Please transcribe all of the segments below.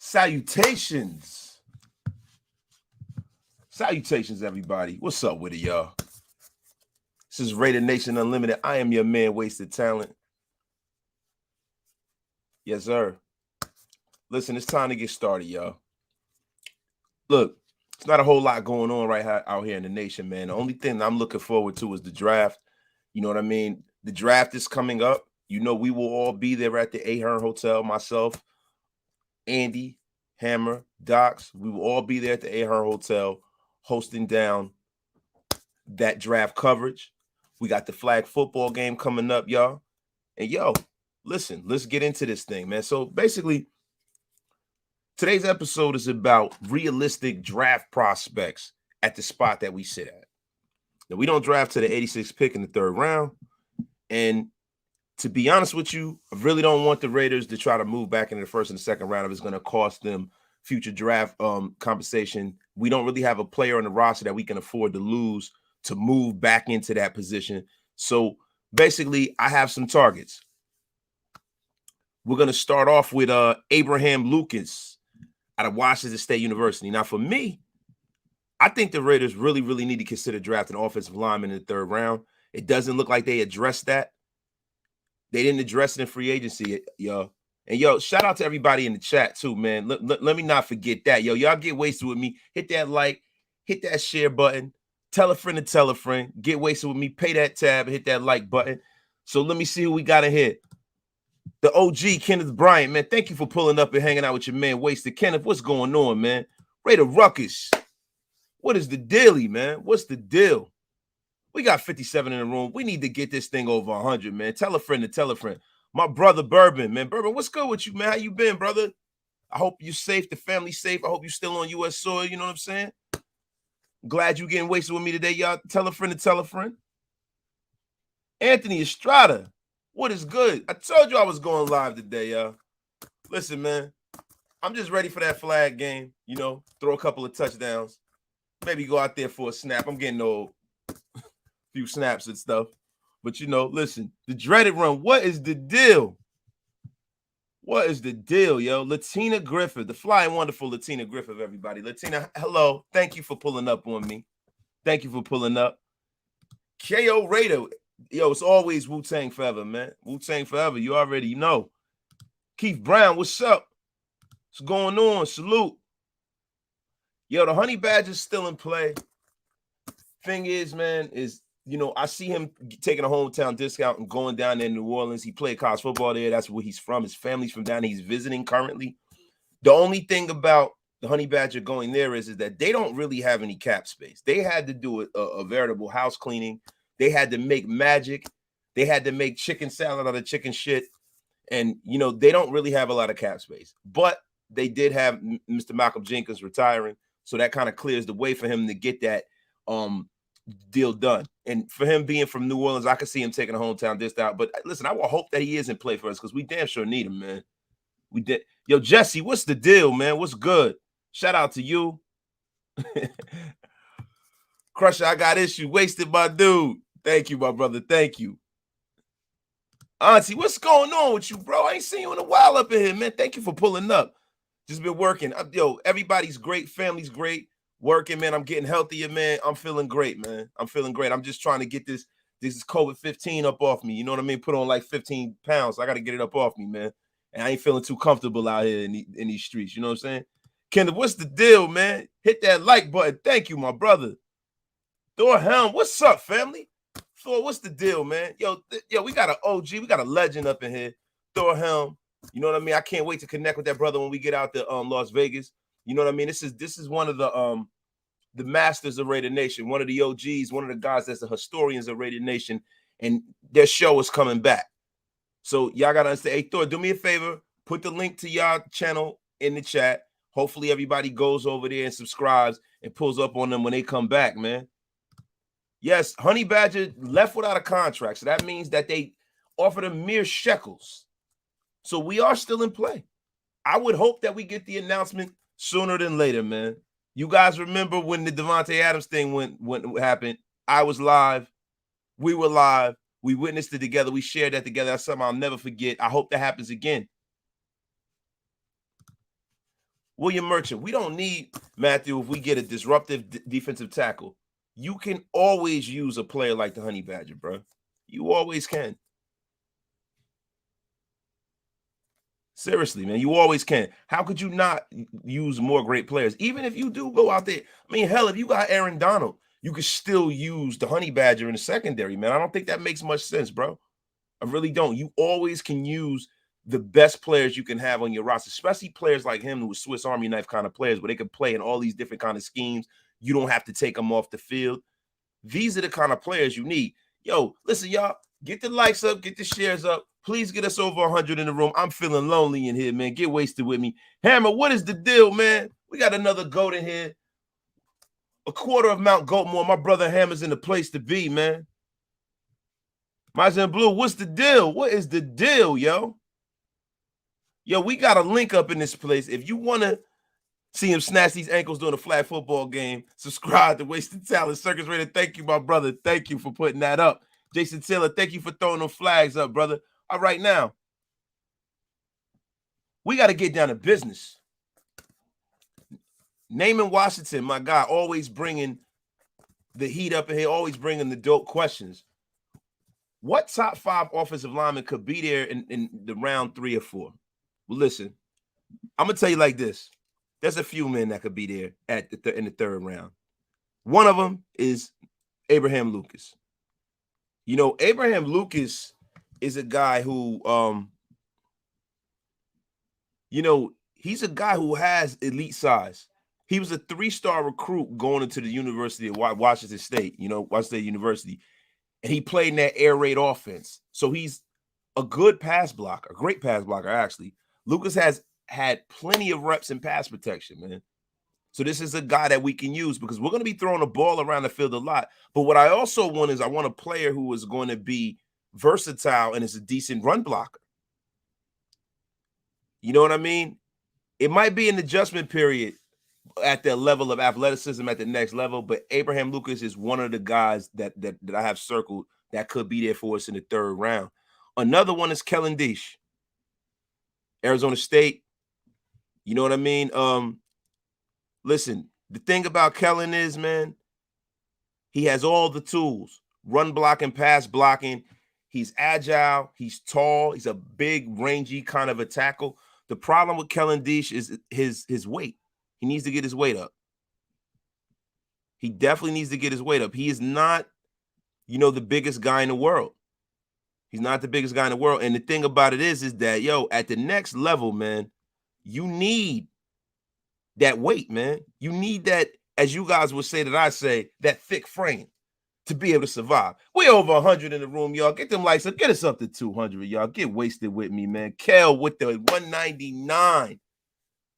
Salutations. Salutations, everybody. What's up with it, y'all? This is RaidersNation Unlimited. I am your man, Wasted Talent. Yes, sir. Listen, it's time to get started, y'all. Look, it's not a whole lot going on out here in the nation, man. The only thing I'm looking forward to is the draft. You know what I mean? The draft is coming up. You know, we will all be there at the Ahern Hotel, myself, Andy, Hammer, Docs. We will all be there at the Ahern Hotel hosting down that draft coverage. We got the flag football game coming up, y'all. And, yo, listen, let's get into this thing, man. So, basically, today's episode is about realistic draft prospects at the spot that we sit at. Now, we don't draft to the 86th pick in the third round. And to be honest with you, I really don't want the Raiders to try to move back into the first and the second round if it's going to cost them future draft compensation. We don't really have a player on the roster that we can afford to lose to move back into that position. So basically, I have some targets. We're going to start off with Abraham Lucas out of Washington State University. Now, for me, I think the Raiders really need to consider drafting an offensive lineman in the third round. It doesn't look like they addressed that. They didn't address it in free agency, y'all. And, yo, shout out to everybody in the chat, too, man. Let me not forget that. Yo, y'all get wasted with me. Hit that like, hit that share button. Tell a friend to tell a friend. Get wasted with me. Pay that tab and hit that like button. So let me see who we got in here. The OG, Kenneth Bryant, man. Thank you for pulling up and hanging out with your man, Wasted. Kenneth, what's going on, man? Raider Ruckus. What is the dealie, man? What's the deal? We got 57 in the room. We need to get this thing over 100, man. Tell a friend to tell a friend. My brother, Bourbon, man. Bourbon, what's good with you, man? How you been, brother? I hope you're safe, the family's safe. I hope you're still on U.S. soil, you know what I'm saying? Glad you getting wasted with me today, y'all. Tell a friend to tell a friend. Anthony Estrada, what is good? I told you I was going live today, y'all. Listen, man, I'm just ready for that flag game, you know, throw a couple of touchdowns, maybe go out there for a snap. I'm getting old. Few snaps and stuff. But, you know, listen, the dreaded run, what is the deal? What is the deal, yo? Latina Griffith, the flying wonderful Latina Griffith, everybody. Latina, hello. Thank you for pulling up on me. Thank you for pulling up. KO Raider, yo, it's always Wu-Tang forever, man. Wu-Tang forever, you already know. Keith Brown, what's up? What's going on? Salute. Yo, the Honey Badger's still in play. Thing is, man, you know, I see him taking a hometown discount and going down there in New Orleans. He played college football there. That's where he's from. His family's from down there. He's visiting currently. The only thing about the Honey Badger going there is that they don't really have any cap space. They had to do a veritable house cleaning. They had to make magic. They had to make chicken salad out of chicken shit. And, you know, they don't really have a lot of cap space. But they did have Mr. Malcolm Jenkins retiring. So that kind of clears the way for him to get that deal done. And for him being from New Orleans, I could see him taking a hometown discount. But listen, I will hope that he is in play for us because we damn sure need him, man. We did. Yo, Jesse, what's the deal, man? What's good? Shout out to you. Crusher, I got issue. Wasted, my dude. Thank you, my brother. Thank you. Auntie, what's going on with you, bro? I ain't seen you in a while up in here, man. Thank you for pulling up. Just been working. Yo, everybody's great. Family's great. Working, man. I'm getting healthier, man. I'm feeling great, man. I'm feeling great. I'm just trying to get this COVID-15 up off me. You know what I mean? Put on like 15 pounds. I got to get it up off me, man. And I ain't feeling too comfortable out here in these streets. You know what I'm saying? Kendall, what's the deal, man? Hit that like button. Thank you, my brother. Thor Helm, what's up, family? Thor, what's the deal, man? Yo, we got an OG. We got a legend up in here. Thor Helm. You know what I mean? I can't wait to connect with that brother when we get out to Las Vegas. You know what I mean? This is one of the masters of Raider Nation, one of the OGs, one of the guys that's the historians of Raider Nation, and their show is coming back. So y'all gotta understand. Hey, Thor, do me a favor, put the link to y'all channel in the chat. Hopefully everybody goes over there and subscribes and pulls up on them when they come back, man. Yes, Honey Badger left without a contract, so that means that they offered him mere shekels. So we are still in play. I would hope that we get the announcement sooner than later, man. You guys remember when the Devontae Adams thing when happened? I was live. We were live. We witnessed it together. We shared that together. That's something I'll never forget. I hope that happens again. William Merchant. We don't need Mathieu if we get a disruptive defensive tackle. You can always use a player like the Honey Badger, bro. You always can. Seriously, man, you always can. How could you not use more great players? Even if you do go out there, I mean, hell, if you got Aaron Donald, you could still use the Honey Badger in the secondary, man. I don't think that makes much sense, bro. I really don't. You always can use the best players you can have on your roster, especially players like him who are Swiss Army knife kind of players where they can play in all these different kind of schemes. You don't have to take them off the field. These are the kind of players you need. Yo, listen, y'all, get the likes up, get the shares up. Please get us over 100 in the room. I'm feeling lonely in here, man. Get wasted with me. Hammer, what is the deal, man? We got another GOAT in here. A quarter of Mount Goatmore. My brother Hammer's in the place to be, man. Miser and Blue, what's the deal? What is the deal, yo? Yo, we got a link up in this place. If you want to see him snatch these ankles during a flag football game, subscribe to Wasted Talent. Circus Raider, thank you, my brother. Thank you for putting that up. Jason Taylor, thank you for throwing them flags up, brother. All right, now, we got to get down to business. Naaman Washington, my guy, always bringing the heat up in here, always bringing the dope questions. What top 5 offensive linemen could be there in the round 3 or 4? Well, listen, I'm going to tell you like this. There's a few men that could be there in the 3rd round. One of them is Abraham Lucas. You know, Abraham Lucas is a guy who, you know, he's a guy who has elite size. He was a 3-star recruit going into the University of Washington State, you know, Washington State University. And he played in that air raid offense. So he's a good pass blocker, a great pass blocker, actually. Lucas has had plenty of reps in pass protection, man. So this is a guy that we can use because we're going to be throwing the ball around the field a lot. But what I also want is I want a player who is going to be versatile and is a decent run blocker. You know what I mean? It might be an adjustment period at the level of athleticism at the next level, but Abraham Lucas is one of the guys that I have circled that could be there for us in the 3rd round. Another one is Kellen Diesch, Arizona State. You know what I mean? Listen, the thing about Kellen is, man, he has all the tools, run blocking, pass blocking. He's agile. He's tall. He's a big, rangy kind of a tackle. The problem with Kellen Diesch is his weight. He needs to get his weight up. He definitely needs to get his weight up. He is not, you know, the biggest guy in the world. He's not the biggest guy in the world. And the thing about it is that, yo, at the next level, man, you need that weight, man. You need that, as you guys would say that I say, that thick frame to be able to survive. We over 100 in the room, y'all. Get them likes up. Get us up to 200, y'all. Get wasted with me, man. Kel with the 199.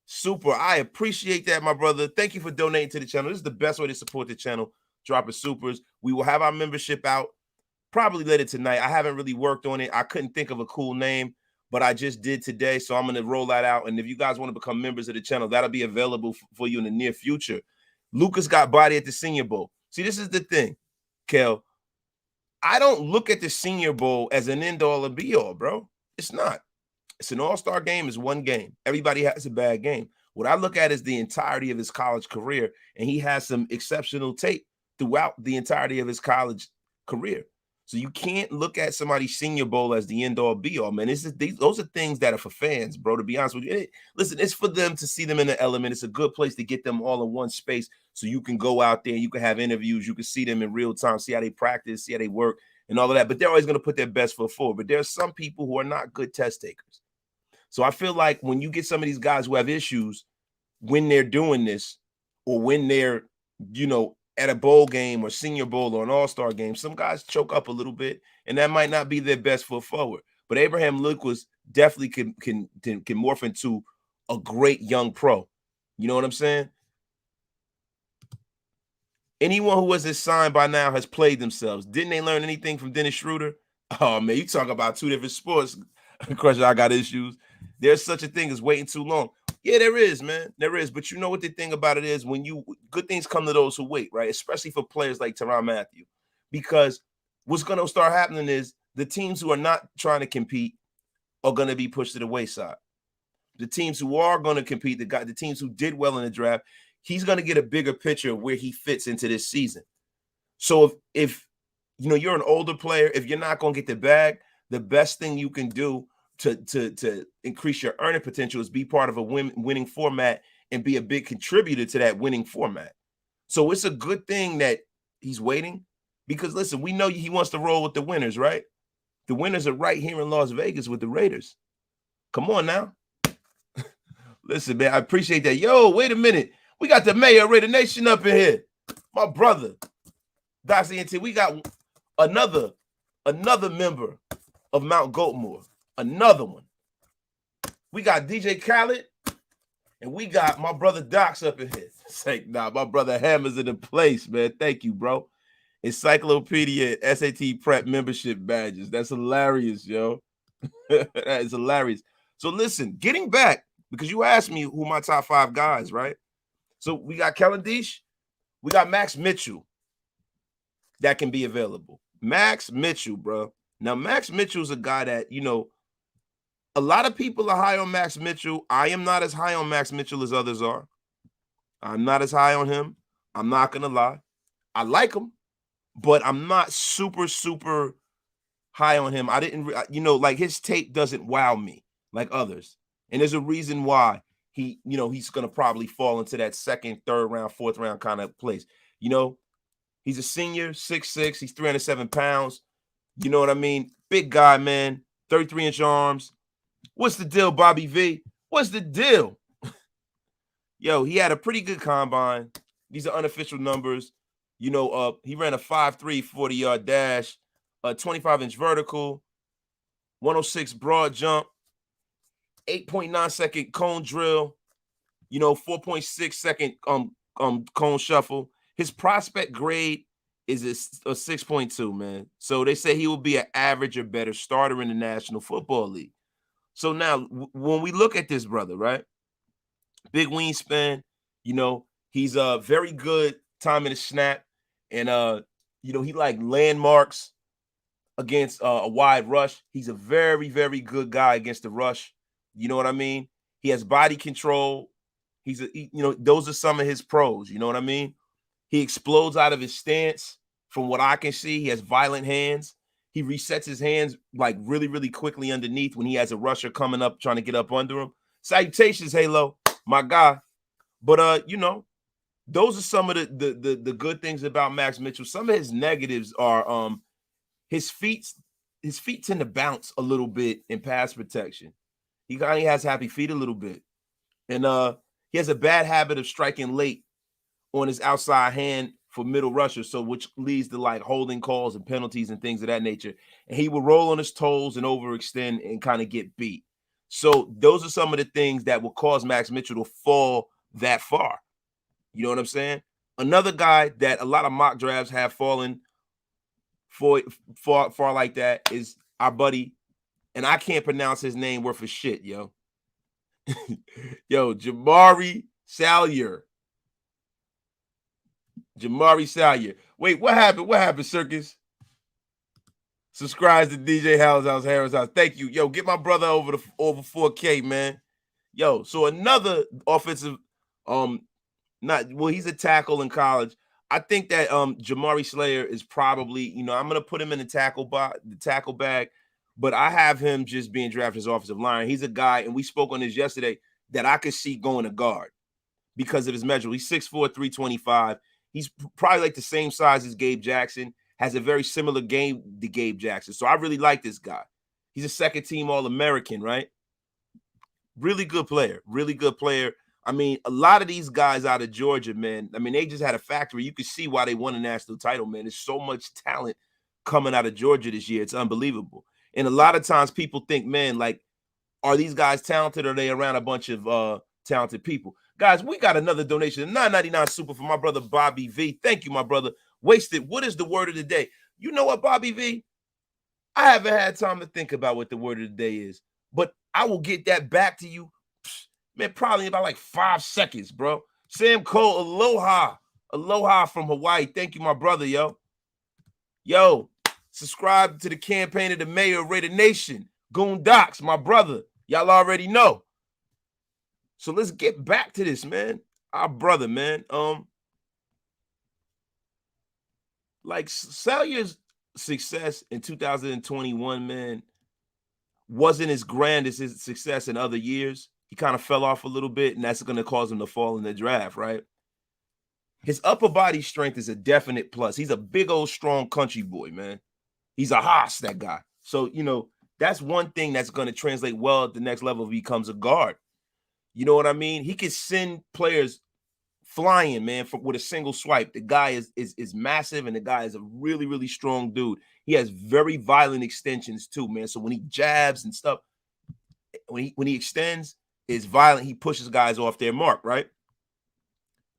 Super. I appreciate that, my brother. Thank you for donating to the channel. This is the best way to support the channel. Dropping supers. We will have our membership out probably later tonight. I haven't really worked on it. I couldn't think of a cool name, but I just did today, so I'm going to roll that out. And if you guys want to become members of the channel, that'll be available for you in the near future. Lucas got body at the Senior Bowl. See, this is the thing, Kel. I don't look at the Senior Bowl as an end-all and be-all, bro. It's not. It's an all-star game. It's one game. Everybody has a bad game. What I look at is the entirety of his college career, and he has some exceptional tape throughout the entirety of his college career. So you can't look at somebody's Senior Bowl as the end-all, be-all, man. Those are things that are for fans, bro, to be honest with you. Listen, it's for them to see them in the element. It's a good place to get them all in one space so you can go out there and you can have interviews. You can see them in real time, see how they practice, see how they work, and all of that. But they're always going to put their best foot forward. But there's some people who are not good test takers. So I feel like when you get some of these guys who have issues when they're doing this or when they're, you know, at a bowl game or Senior Bowl or an all-star game, some guys choke up a little bit, and that might not be their best foot forward. But Abraham Lucas definitely can morph into a great young pro. You know what I'm saying? Anyone who was signed by now has played themselves. Didn't they learn anything from Dennis Schroeder? Oh, man, you talk about 2 different sports. Crusher, I got issues. There's such a thing as waiting too long. Yeah, there is, man. There is. But you know what the thing about it is? When good things come to those who wait, right? Especially for players like Tyrann Mathieu. Because what's going to start happening is the teams who are not trying to compete are going to be pushed to the wayside. the teams who are going to compete, the teams who did well in the draft, he's going to get a bigger picture of where he fits into this season. So if you know you're an older player, if you're not going to get the bag, the best thing you can do to increase your earning potential is be part of a winning format and be a big contributor to that winning format. So it's a good thing that he's waiting because, listen, we know he wants to roll with the winners, right? The winners are right here in Las Vegas with the Raiders. Come on now. Listen, man, I appreciate that. Yo, wait a minute. We got the mayor of RaidersNation up in here. My brother, Dr. NT. We got another member of Mount Goatmore. Another one. We got DJ Khaled, and we got my brother Docs up in here. Say, nah, my brother Hammer's in the place, man. Thank you, bro. Encyclopedia SAT prep membership badges. That's hilarious, yo. That is hilarious. So listen, getting back, because you asked me who my top 5 guys, right? So we got Kellen Deesh, we got Max Mitchell that can be available. Max Mitchell, bro. Now, Max Mitchell's a guy that, you know, a lot of people are high on Max Mitchell. I am not as high on Max Mitchell as others are. I'm not as high on him. I'm not going to lie. I like him, but I'm not super, super high on him. I didn't, you know, like his tape doesn't wow me like others. And there's a reason why he, you know, he's going to probably fall into that second, third round, fourth round kind of place. You know, he's a senior, 6'6", he's 307 pounds. You know what I mean? Big guy, man, 33-inch arms. What's the deal, Bobby V? What's the deal? Yo, he had a pretty good combine. These are unofficial numbers. You know, he ran a 5'3", 40-yard dash, a 25-inch vertical, 106 broad jump, 8.9 second cone drill, you know, 4.6 second cone shuffle. His prospect grade is a 6.2, man. So they say he will be an average or better starter in the National Football League. So now when we look at this brother, right? Big wingspan, you know, he's very good time in the snap. And, you know, he like landmarks against a wide rush. He's a very, very good guy against the rush. You know what I mean? He has body control. You know, those are some of his pros. You know what I mean? He explodes out of his stance. From what I can see, he has violent hands. He resets his hands like really, really quickly underneath when he has a rusher coming up, trying to get up under him. Salutations, Halo, my guy. But, you know, those are some of the good things about Max Mitchell. Some of his negatives are his feet tend to bounce a little bit in pass protection. He kind of has happy feet a little bit. And he has a bad habit of striking late on his outside hand for middle rushers, so which leads to like holding calls and penalties and things of that nature. And he will roll on his toes and overextend and kind of get beat. So those are some of the things that will cause Max Mitchell to fall that far. You know what I'm saying? Another guy that a lot of mock drafts have fallen far like that is our buddy, and I can't pronounce his name worth a shit, yo. Yo, Jamaree Salyer. Jamaree Salyer. Wait, what happened? What happened, Circus? Subscribe to DJ Harris House. Thank you. Yo, get my brother over 4K, man. Yo, so another offensive, he's a tackle in college. I think that Jamari Slayer is probably, you know, I'm gonna put him in the tackle bag, but I have him just being drafted as offensive line. He's a guy, and we spoke on this yesterday, that I could see going to guard because of his measure. He's 6'4", 325. He's probably like the same size as Gabe Jackson, has a very similar game to Gabe Jackson. So I really like this guy. He's a second-team All-American, right? Really good player, really good player. I mean, a lot of these guys out of Georgia, man, I mean, they just had a factory. You could see why they won a national title, man. There's so much talent coming out of Georgia this year. It's unbelievable. And a lot of times people think, man, like, are these guys talented or are they around a bunch of talented people? Guys, we got another donation, $9.99 super for my brother Bobby V. Thank you, my brother. Wasted. What is the word of the day? You know what, Bobby V? I haven't had time to think about what the word of the day is, but I will get that back to you, man, probably in about like 5 seconds, bro. Sam Cole, aloha. Aloha from Hawaii. Thank you, my brother, yo. Yo, subscribe to the campaign of the mayor of RaidersNation. Goon Docs, my brother. Y'all already know. So let's get back to this, man. Our brother, man. Like Salyer's success in 2021, man, wasn't as grand as his success in other years. He kind of fell off a little bit, and that's going to cause him to fall in the draft, right? His upper body strength is a definite plus. He's a big old strong country boy, man. He's a hoss, that guy. So, that's one thing that's going to translate well at the next level if he becomes a guard. You know what I mean? He can send players flying, man, with a single swipe. The guy is massive, and the guy is a really, really strong dude. He has very violent extensions too, man. So when he jabs and stuff, when he extends, it's violent. He pushes guys off their mark, right?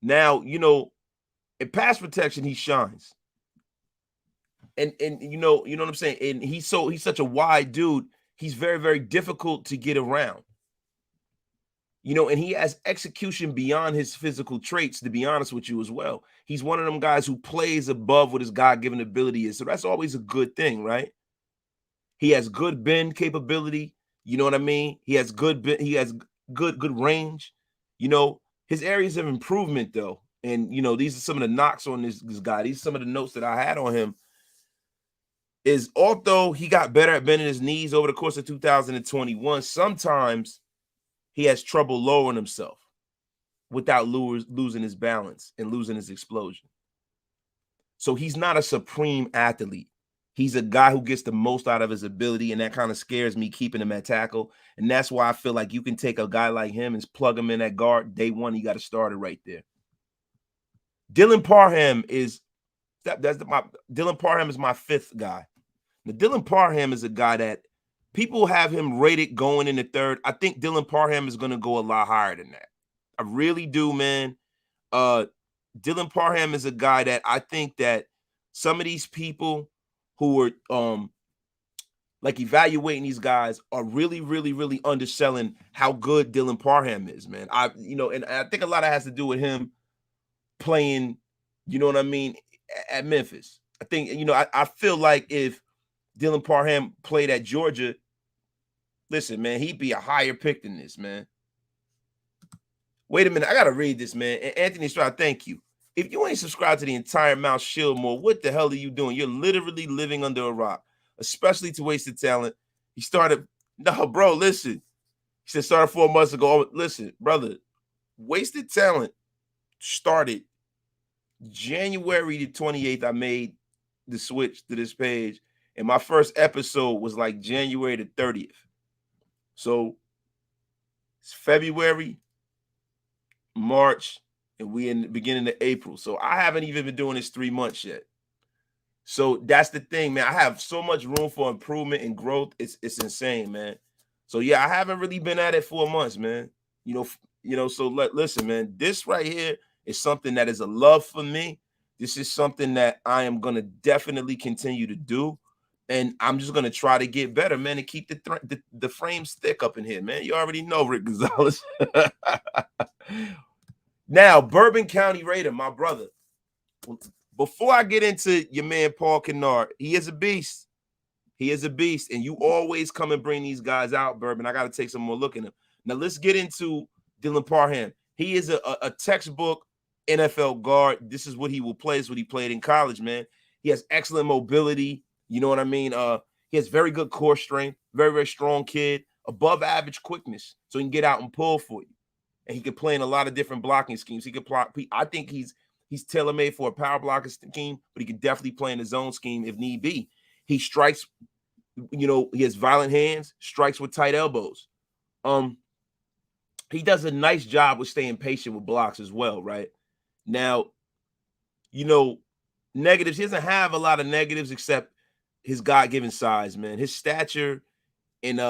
Now, in pass protection, he shines. And you know what I'm saying? And he's such a wide dude. He's very, very difficult to get around. And he has execution beyond his physical traits, to be honest with you as well. He's one of them guys who plays above what his God-given ability is. So that's always a good thing, right? He has good bend capability. You know what I mean? He has good range. His areas of improvement, though. And, these are some of the knocks on this guy. These are some of the notes that I had on him. Is although he got better at bending his knees over the course of 2021, sometimes he has trouble lowering himself without losing his balance and losing his explosion. So he's not a supreme athlete. He's a guy who gets the most out of his ability, and that kind of scares me keeping him at tackle. And that's why I feel like you can take a guy like him and plug him in at guard. Day one, he got to start it right there. Dylan Parham is my fifth guy. Now, Dylan Parham is a guy that people have him rated going in the third. I think Dylan Parham is going to go a lot higher than that. I really do, man. Dylan Parham is a guy that I think that some of these people who are like evaluating these guys are really, really, really underselling how good Dylan Parham is, man. And I think a lot of it has to do with him playing, you know what I mean, at Memphis. I think, I feel like if Dylan Parham played at Georgia, listen, man, he'd be a higher pick than this, man. Wait a minute. I got to read this, man. And Anthony Stroud, thank you. If you ain't subscribed to the entire Mount Shieldmore, what the hell are you doing? You're literally living under a rock, especially to Wasted Talent. He started, no, bro, listen. He said started 4 months ago. Listen, brother, Wasted Talent started January the 28th. I made the switch to this page. And my first episode was like January the 30th. So it's February, March, and we in the beginning of April. So I haven't even been doing this 3 months yet. So that's the thing, man. I have so much room for improvement and growth. It's insane, man. So yeah, I haven't really been at it 4 months, man. So listen, man, this right here is something that is a love for me. This is something that I am going to definitely continue to do. And I'm just going to try to get better, man, and keep the frames thick up in here, man. You already know Rick Gonzalez. Now, Bourbon County Raider, my brother. Before I get into your man, Paul Kennard, he is a beast. He is a beast. And you always come and bring these guys out, Bourbon. I got to take some more look at him. Now, let's get into Dylan Parham. He is a textbook NFL guard. This is what he will play. This is what he played in college, man. He has excellent mobility. You know what I mean? He has very good core strength, very, very strong kid, above average quickness. So he can get out and pull for you. And he can play in a lot of different blocking schemes. He can plot. I think he's tailor-made for a power blocking scheme, but he can definitely play in his own scheme if need be. He strikes, he has violent hands, strikes with tight elbows. He does a nice job with staying patient with blocks as well, right? Now, negatives, he doesn't have a lot of negatives except his God-given size, man. His stature and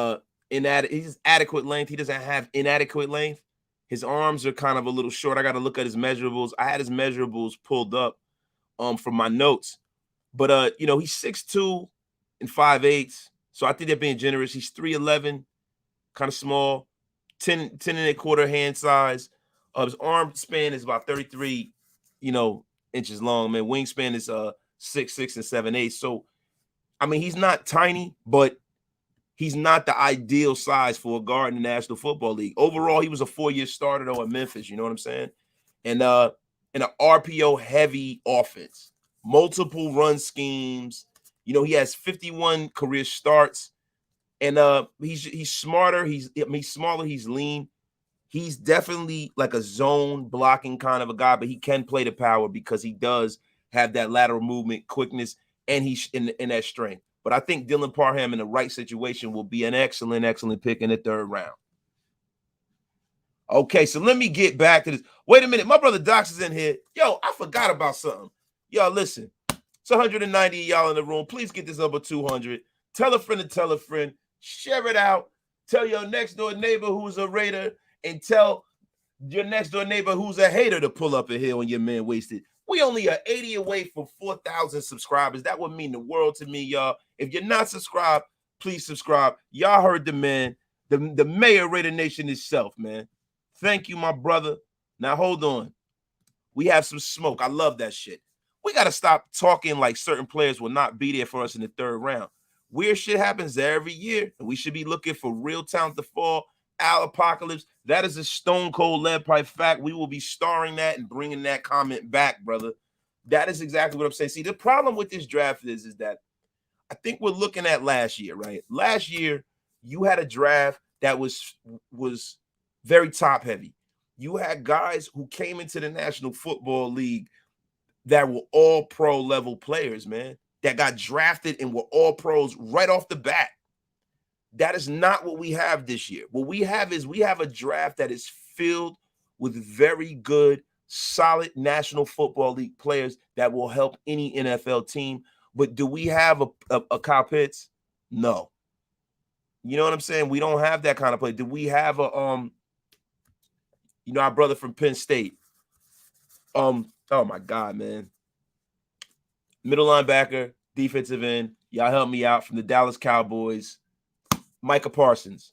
his adequate length. He doesn't have inadequate length. His arms are kind of a little short. I got to look at his measurables. I had his measurables pulled up from my notes. But he's 6'2" and 5'8". So I think they're being generous. He's 3'11", kind of small, 10 1/4 hand size. His arm span is about 33, inches long, man. Wingspan is 6'6" and 7'8". So I mean, he's not tiny, but he's not the ideal size for a guard in the National Football League. Overall, he was a 4-year starter though at Memphis. You know what I'm saying? And in an RPO heavy offense, multiple run schemes. You know, he has 51 career starts, and he's smarter. He's smaller. He's lean. He's definitely like a zone blocking kind of a guy, but he can play the power because he does have that lateral movement, quickness, and he's in that strength. But I think Dylan Parham in the right situation will be an excellent pick in the 3rd round. Okay, so let me get back to this. Wait a minute. My brother Docs is in here. Yo, I forgot about something. Y'all, listen. It's 190 of y'all in the room. Please get this over 200. Tell a friend to tell a friend. Share it out. Tell your next door neighbor who's a Raider, and tell your next door neighbor who's a hater to pull up a hill on your man wasted. We only are 80 away from 4,000 subscribers. That would mean the world to me, y'all. If you're not subscribed, please subscribe. Y'all heard the man, the mayor of Raider Nation itself, man. Thank you, my brother. Now, hold on. We have some smoke. I love that shit. We got to stop talking like certain players will not be there for us in the 3rd round. Weird shit happens every year, and we should be looking for real talent to fall. Al Apocalypse, that is a stone cold lead pipe fact. We will be starring that and bringing that comment back, brother. That is exactly what I'm saying. See, the problem with this draft is that I think we're looking at last year, right? Last year, you had a draft that was very top heavy. You had guys who came into the National Football League that were all pro level players, man, that got drafted and were all pros right off the bat. That is not what we have this year. What we have is we have a draft that is filled with very good, solid National Football League players that will help any NFL team. But do we have a Kyle Pitts? No. You know what I'm saying? We don't have that kind of play. Do we have a our brother from Penn State? Oh my God, man. Middle linebacker, defensive end. Y'all help me out, from the Dallas Cowboys. Micah Parsons.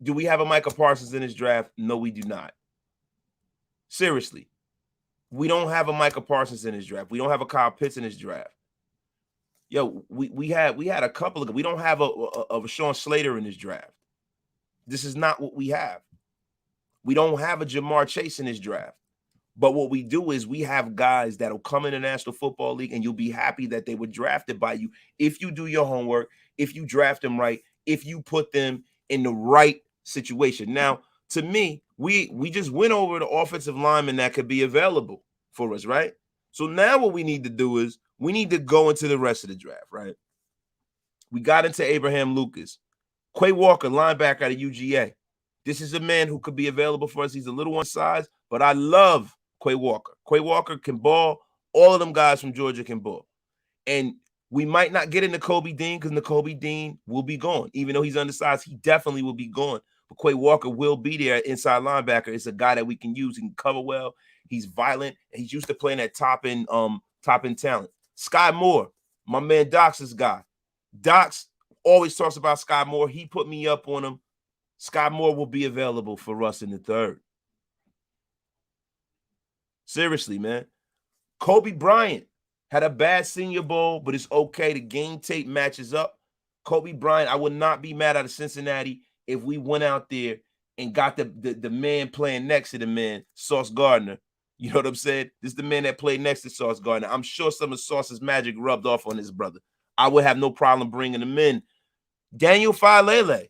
Do we have a Micah Parsons in this draft? No, we do not. Seriously. We don't have a Micah Parsons in this draft. We don't have a Kyle Pitts in this draft. Yo, we had a couple of. We don't have a Sean Slater in this draft. This is not what we have. We don't have a Jamar Chase in this draft. But what we do is we have guys that will come in the National Football League, and you'll be happy that they were drafted by you if you do your homework, if you draft them right, if you put them in the right situation. Now, to me, we just went over the offensive linemen that could be available for us, right? So now what we need to do is we need to go into the rest of the draft, right? We got into Abraham Lucas. Quay Walker, linebacker out of UGA. This is a man who could be available for us. He's a little one size, but I love Quay Walker. Quay Walker can ball. All of them guys from Georgia can ball. And we might not get into Kobe Dean because Kobe Dean will be gone. Even though he's undersized, he definitely will be gone. But Quay Walker will be there, inside linebacker. It's a guy that we can use. He can cover well. He's violent, and he's used to playing at top end talent. Skyy Moore, my man Doc's guy. Doc's always talks about Skyy Moore. He put me up on him. Skyy Moore will be available for us in the 3rd. Seriously, man. Coby Bryant had a bad Senior Bowl, but it's okay. The game tape matches up. Coby Bryant, I would not be mad out of Cincinnati if we went out there and got the man playing next to the man, Sauce Gardner. You know what I'm saying? This is the man that played next to Sauce Gardner. I'm sure some of Sauce's magic rubbed off on his brother. I would have no problem bringing him in. Daniel Faalele.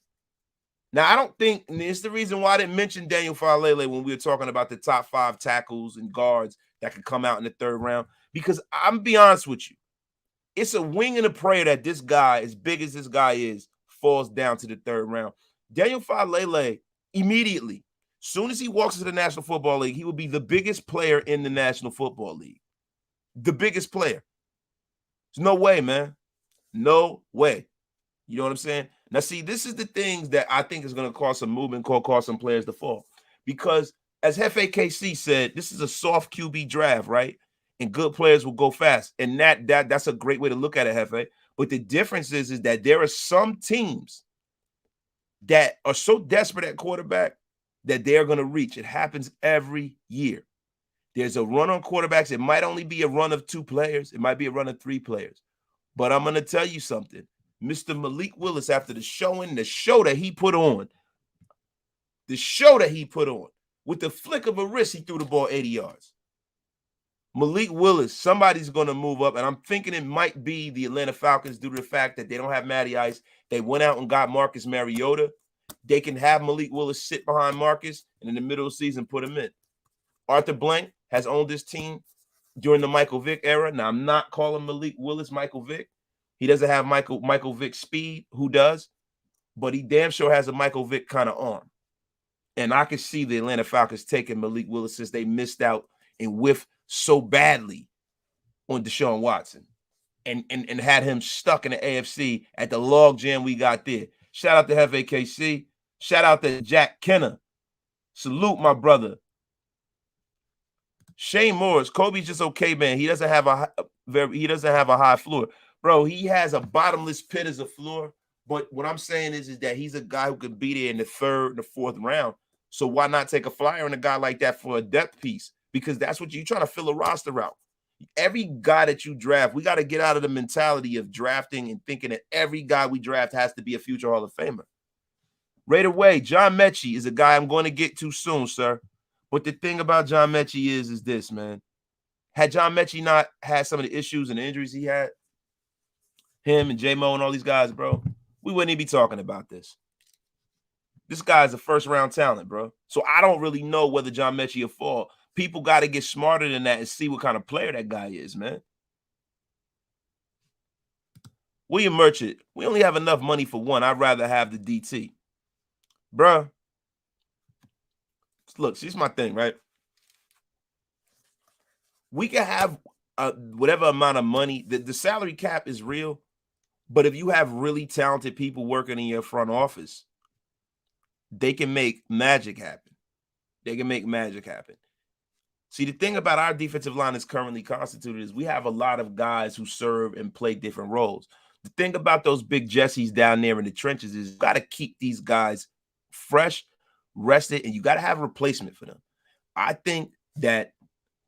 Now, I don't think, and it's the reason why I didn't mention Daniel Faalele when we were talking about the top 5 tackles and guards that could come out in the 3rd round, because I'm going to be honest with you. It's a wing and a prayer that this guy, as big as this guy is, falls down to the 3rd round. Daniel Faalele, immediately, soon as he walks into the National Football League, he will be the biggest player in the National Football League. The biggest player. There's no way, man. No way. You know what I'm saying? Now, see, this is the things that I think is going to cause some movement, cause some players to fall. Because, as Hefe KC said, this is a soft QB draft, right? And good players will go fast. And that's a great way to look at it, Hefe. But the difference is that there are some teams that are so desperate at quarterback that they're going to reach. It happens every year. There's a run on quarterbacks. It might only be a run of 2 players. It might be a run of 3 players. But I'm going to tell you something. Mr. Malik Willis, after the show that he put on, with the flick of a wrist, he threw the ball 80 yards. Malik Willis, somebody's going to move up, and I'm thinking it might be the Atlanta Falcons due to the fact that they don't have Matty Ice. They went out and got Marcus Mariota. They can have Malik Willis sit behind Marcus and in the middle of the season put him in. Arthur Blank has owned this team during the Michael Vick era. Now, I'm not calling Malik Willis Michael Vick. He doesn't have Michael Vick speed. Who does? But he damn sure has a Michael Vick kind of arm. And I can see the Atlanta Falcons taking Malik Willis since they missed out and whiffed so badly on Deshaun Watson and had him stuck in the AFC at the log jam we got there. Shout out to FAKC. Shout out to Jack Kenner. Salute, my brother. Shane Morris, Kobe's just okay, man. He doesn't have a high floor. Bro, he has a bottomless pit as a floor. But what I'm saying is that he's a guy who could be there in the third and the fourth round. So why not take a flyer on a guy like that for a depth piece? Because that's what you're trying to fill a roster out. Every guy that you draft, we got to get out of the mentality of drafting and thinking that every guy we draft has to be a future Hall of Famer. Right away, John Metchi is a guy I'm going to get to soon, sir. But the thing about John Metchi is this, man. Had John Metchi not had some of the issues and the injuries he had, him and J-Mo and all these guys, bro, we wouldn't even be talking about this. This guy's a first-round talent, bro. So I don't really know whether John Metchi will fall. People got to get smarter than that and see what kind of player that guy is, man. William Merchant, we only have enough money for one. I'd rather have the DT. Bruh. Look, here's my thing, right? We can have whatever amount of money. The salary cap is real, but if you have really talented people working in your front office, they can make magic happen. They can make magic happen. See, the thing about our defensive line is currently constituted is we have a lot of guys who serve and play different roles. The thing about those big Jessies down there in the trenches is you got to keep these guys fresh, rested, and you got to have a replacement for them. I think that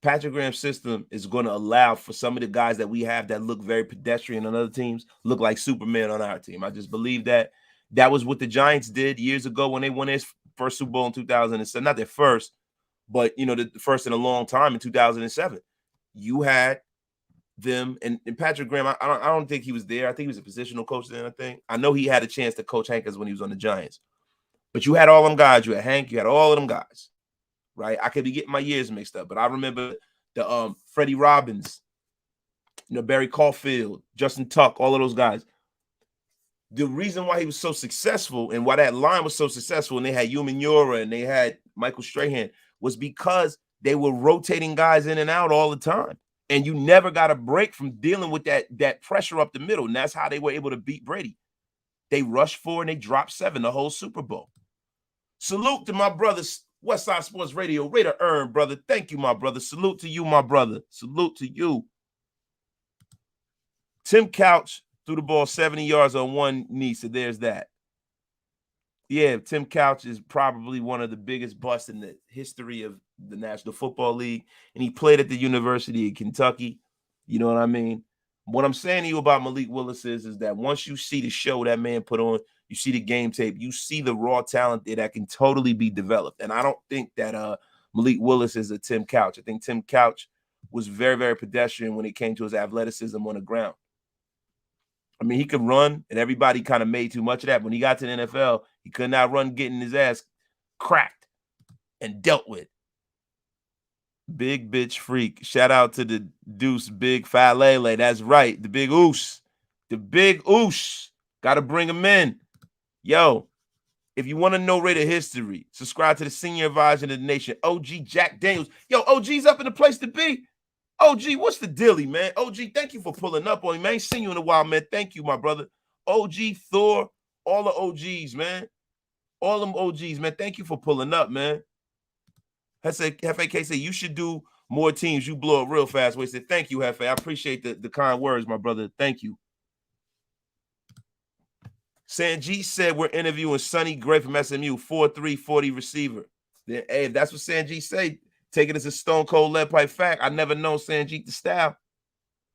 Patrick Graham's system is going to allow for some of the guys that we have that look very pedestrian on other teams look like Superman on our team. I just believe that was what the Giants did years ago when they won their first Super Bowl in 2007. Not their first, but, you know, the first in a long time in 2007. You had them, and Patrick Graham, I don't think he was there. I think he was a positional coach then, I think. I know he had a chance to coach Hankins when he was on the Giants. But you had all them guys. You had Hank. You had all of them guys, right? I could be getting my years mixed up, but I remember the Freddie Robbins, you know, Barry Caulfield, Justin Tuck, all of those guys. The reason why he was so successful and why that line was so successful, and they had Umenyiora and they had Michael Strahan, was because they were rotating guys in and out all the time. And you never got a break from dealing with that pressure up the middle. And that's how they were able to beat Brady. They rushed 4 and they dropped 7 the whole Super Bowl. Salute to my brothers, Westside Sports Radio, Raider Earn, brother. Thank you, my brother. Salute to you, my brother. Salute to you. Tim Couch threw the ball 70 yards on one knee, so there's that. Yeah, Tim Couch is probably one of the biggest busts in the history of the National Football League, and he played at the University of Kentucky. You know what I mean? What I'm saying to you about Malik Willis is that once you see the show that man put on, you see the game tape, you see the raw talent there that can totally be developed. And I don't think that Malik Willis is a Tim Couch. I think Tim Couch was very, very pedestrian when it came to his athleticism on the ground. I mean, he could run, and everybody kind of made too much of that. When he got to the NFL, he could not run, getting his ass cracked and dealt with. Big bitch freak. Shout out to the Deuce Big Faalele. That's right. The big oos. The big oos. Got to bring him in. Yo, if you want to know Raider history, subscribe to the senior advisor of the nation, OG Jack Daniels. Yo, OG's up in the place to be. OG, what's the dilly, man? OG, thank you for pulling up on me, man. I ain't seen you in a while, man. Thank you, my brother. OG, Thor, all the OGs, man. All them OGs, man. Thank you for pulling up, man. Hefe said, you should do more teams. You blow up real fast. We said, thank you, Hefe. I appreciate the kind words, my brother. Thank you. Sanjeet said we're interviewing Sonny Gray from SMU, 4'3", 40 receiver. Then, hey, if that's what Sanjeet said, take it as a stone cold lead pipe fact. I never known Sanjeet the style.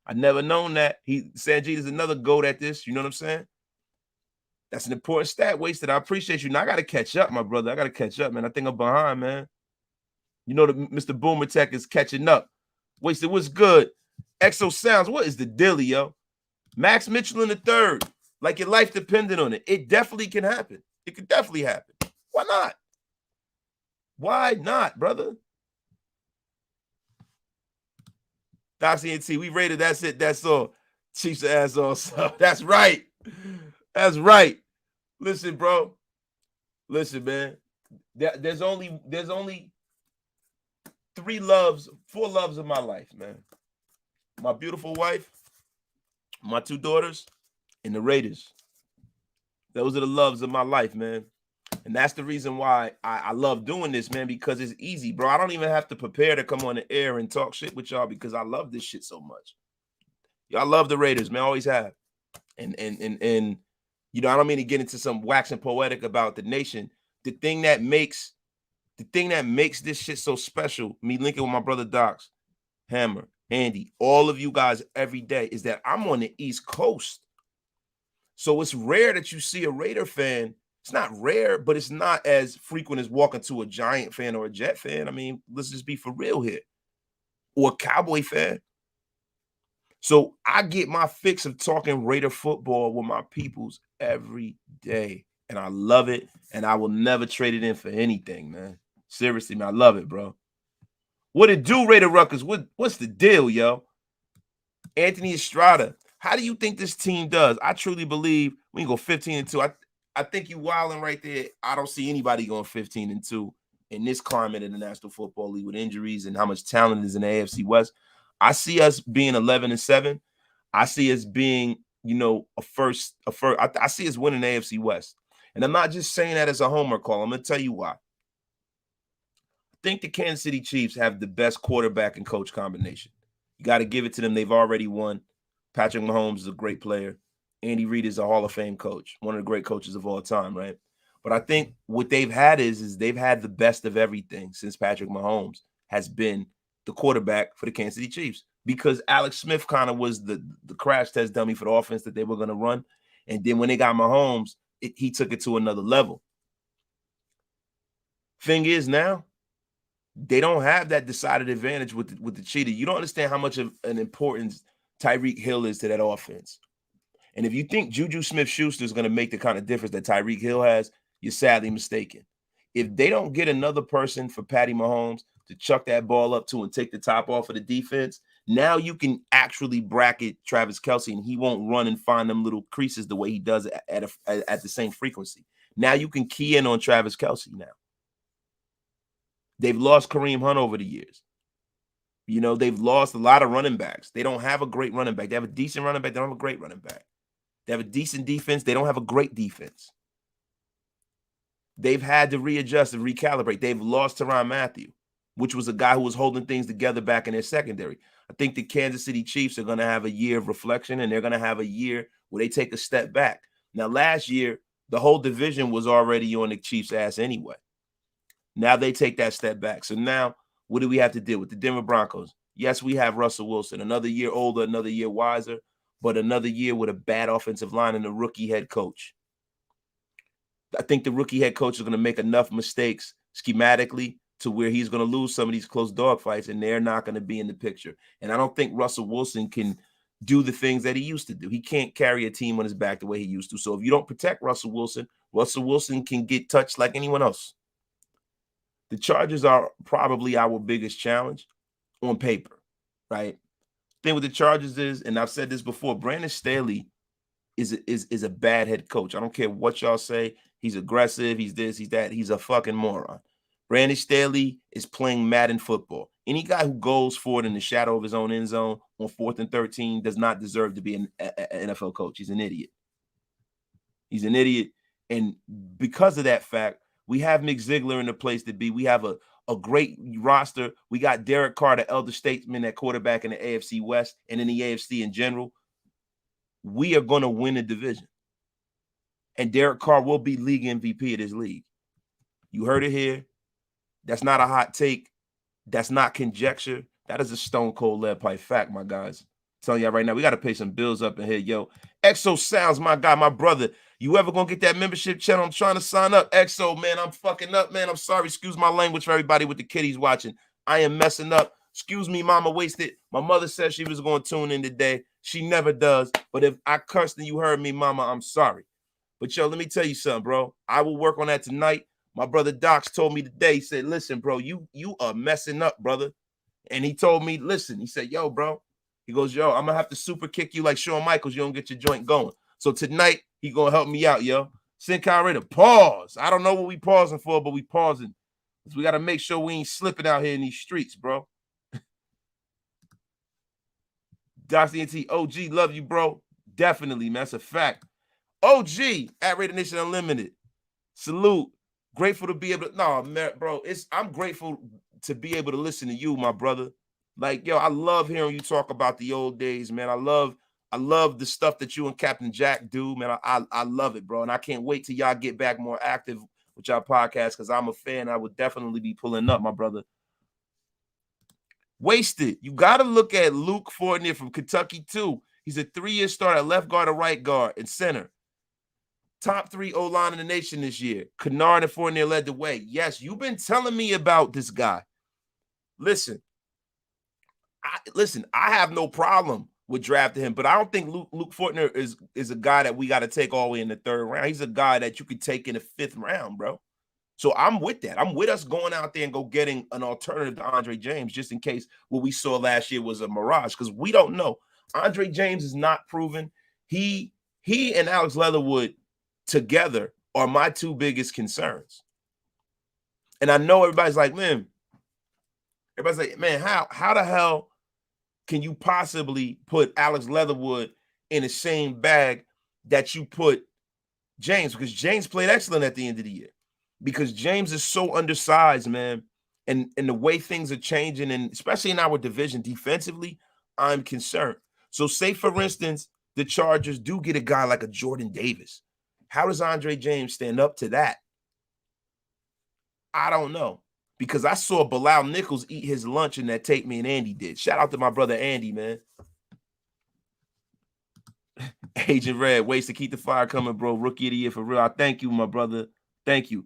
I never known that. Sanjeet is another goat at this. You know what I'm saying? That's an important stat, Wasted. I appreciate you. Now I got to catch up, my brother. I got to catch up, man. I think I'm behind, man. You know that Mr. Boomer Tech is catching up. Wasted, what's good? Exo Sounds, what is the deal, yo? Max Mitchell in the third. Like your life depended on it. It definitely can happen. It could definitely happen. Why not? Why not, brother? Doxy and T, we rated. That's it. That's all. Chiefs ass also. That's right. That's right. Listen, bro. Listen, man. There's only 4 loves in my life, man. My beautiful wife, my 2 daughters, and the Raiders. Those are the loves of my life, man. And that's the reason why I love doing this, man, because it's easy, bro. I don't even have to prepare to come on the air and talk shit with y'all because I love this shit so much. Y'all love the Raiders, man. Always have. And you know, I don't mean to get into some waxing poetic about the nation. The thing that makes this shit so special, me linking with my brother Docs, Hammer, Andy, all of you guys every day, is that I'm on the East Coast. So it's rare that you see a Raider fan. It's not rare, but it's not as frequent as walking to a Giant fan or a Jet fan. I mean, let's just be for real here. Or a Cowboy fan. So I get my fix of talking Raider football with my peoples every day. And I love it. And I will never trade it in for anything, man. Seriously, man. I love it, bro. What it do, Raider Ruckers? What's the deal, yo? Anthony Estrada. How do you think this team does? I truly believe we can go 15-2. I think you wilding right there. I don't see anybody going 15-2 in this climate in the National Football League with injuries and how much talent is in the AFC West. I see us being 11-7. I see us being, you know, a first. I see us winning the AFC West. And I'm not just saying that as a homer call. I'm going to tell you why. I think the Kansas City Chiefs have the best quarterback and coach combination. You got to give it to them. They've already won. Patrick Mahomes is a great player. Andy Reid is a Hall of Fame coach, one of the great coaches of all time, right? But I think what they've had is they've had the best of everything since Patrick Mahomes has been the quarterback for the Kansas City Chiefs, because Alex Smith kind of was the crash test dummy for the offense that they were going to run. And then when they got Mahomes, he took it to another level. Thing is now, they don't have that decided advantage with the cheetah. You don't understand how much of an importance Tyreek Hill is to that offense. And if you think Juju Smith-Schuster is going to make the kind of difference that Tyreek Hill has, you're sadly mistaken. If they don't get another person for Patty Mahomes to chuck that ball up to and take the top off of the defense, now you can actually bracket Travis Kelce, and he won't run and find them little creases the way he does at the same frequency. Now you can key in on Travis Kelce now. They've lost Kareem Hunt over the years. You know, they've lost a lot of running backs. They don't have a great running back. They have a decent running back. They don't have a great running back. They have a decent defense. They don't have a great defense. They've had to readjust and recalibrate. They've lost Tyrann Mathieu, which was a guy who was holding things together back in their secondary. I think the Kansas City Chiefs are going to have a year of reflection, and they're going to have a year where they take a step back. Now, last year, the whole division was already on the Chiefs' ass anyway. Now they take that step back. So now, what do we have to deal with? The Denver Broncos. Yes, we have Russell Wilson, another year older, another year wiser, but another year with a bad offensive line and a rookie head coach. I think the rookie head coach is going to make enough mistakes schematically to where he's going to lose some of these close dogfights, and they're not going to be in the picture. And I don't think Russell Wilson can do the things that he used to do. He can't carry a team on his back the way he used to. So if you don't protect Russell Wilson can get touched like anyone else. The Chargers are probably our biggest challenge on paper, right? Thing with the Chargers is, and I've said this before, Brandon Staley is a bad head coach. I don't care what y'all say. He's aggressive. He's this, he's that. He's a fucking moron. Brandon Staley is playing Madden football. Any guy who goes for it in the shadow of his own end zone on 4th and 13 does not deserve to be an NFL coach. He's an idiot. He's an idiot. And because of that fact, we have Mick Ziegler in the place to be. We have a great roster. We got Derek Carr, the elder statesman at quarterback in the AFC West and in the AFC in general. We are going to win the division. And Derek Carr will be league MVP of this league. You heard it here. That's not a hot take. That's not conjecture. That is a stone cold lead pipe fact, my guys. I'm telling y'all right now, we got to pay some bills up in here, yo. Exo Sounds, my guy, my brother. You ever gonna get that membership channel? I'm trying to sign up. Exo, man, I'm fucking up, man. I'm sorry. Excuse my language for everybody with the kiddies watching. I am messing up. Excuse me, mama wasted. My mother said she was going to tune in today. She never does. But if I cursed and you heard me, mama, I'm sorry. But yo, let me tell you something, bro. I will work on that tonight. My brother Docs told me today, he said, listen, bro, you are messing up, brother. And he told me, listen, he said, yo, bro. He goes, yo, I'm going to have to super kick you like Shawn Michaels. You don't get your joint going. So tonight, he going to help me out, yo. Skyy Raider, pause. I don't know what we pausing for, but we pausing. We got to make sure we ain't slipping out here in these streets, bro. Dr. NT, OG, love you, bro. Definitely, man. That's a fact. OG at RaidersNation Unlimited. Salute. Grateful to be able to, no, man, bro. I'm grateful to be able to listen to you, my brother. Like, yo, I love hearing you talk about the old days, man. I love the stuff that you and Captain Jack do, man. I love it, bro. And I can't wait till y'all get back more active with y'all podcast because I'm a fan. I would definitely be pulling up, my brother. Wasted. You got to look at Luke Fournier from Kentucky, too. He's a 3-year starter, left guard or right guard and center. Top 3 O-line in the nation this year. Kennard and Fournier led the way. Yes, you've been telling me about this guy. Listen, I have no problem with drafting him, but I don't think Luke Fournier is a guy that we got to take all the way in the 3rd round. He's a guy that you could take in the 5th round, bro. So I'm with that. I'm with us going out there and go getting an alternative to Andre James just in case what we saw last year was a mirage because we don't know. Andre James is not proven. He and Alex Leatherwood together are my 2 biggest concerns. And I know everybody's like, man, how the hell can you possibly put Alex Leatherwood in the same bag that you put James? Because James played excellent at the end of the year. Because James is so undersized, man. And the way things are changing, and especially in our division defensively, I'm concerned. So say, for instance, the Chargers do get a guy like a Jordan Davis. How does Andre James stand up to that? I don't know. Because I saw Bilal Nichols eat his lunch in that tape me and Andy did. Shout out to my brother Andy, man. Agent Red, ways to keep the fire coming, bro. Rookie of the year for real. I thank you, my brother. Thank you.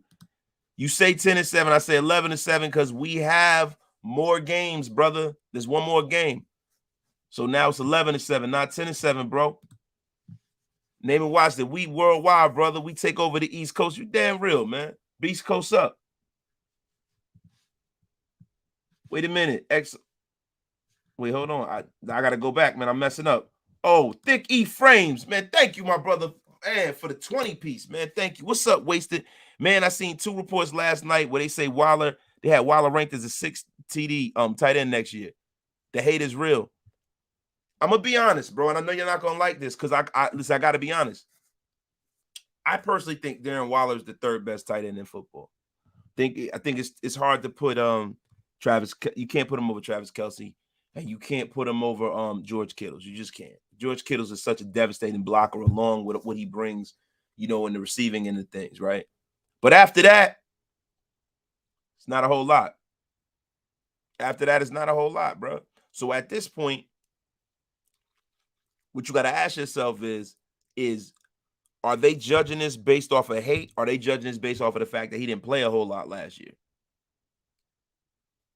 You say 10-7. I say 11-7 because we have more games, brother. There's one more game. So now it's 11-7, not 10-7, bro. Name and watch that. We worldwide, brother. We take over the East Coast. You damn real, man. Beast Coast up. Wait a minute. Wait, hold on. I got to go back, man. I'm messing up. Oh, Thick E Frames, man. Thank you, my brother. Man, for the 20-piece, man. Thank you. What's up, Wasted? Man, I seen 2 reports last night where they say they had Waller ranked as a 6 TD tight end next year. The hate is real. I'm going to be honest, bro, and I know you're not going to like this because listen, I got to be honest. I personally think Darren Waller is the 3rd best tight end in football. I think it's hard to put Travis. You can't put him over Travis Kelce, and you can't put him over George Kittles. You just can't. George Kittles is such a devastating blocker along with what he brings, in the receiving end of things, right? But after that, it's not a whole lot. After that, it's not a whole lot, bro. So at this point, what you got to ask yourself is are they judging this based off of hate? Or are they judging this based off of the fact that he didn't play a whole lot last year?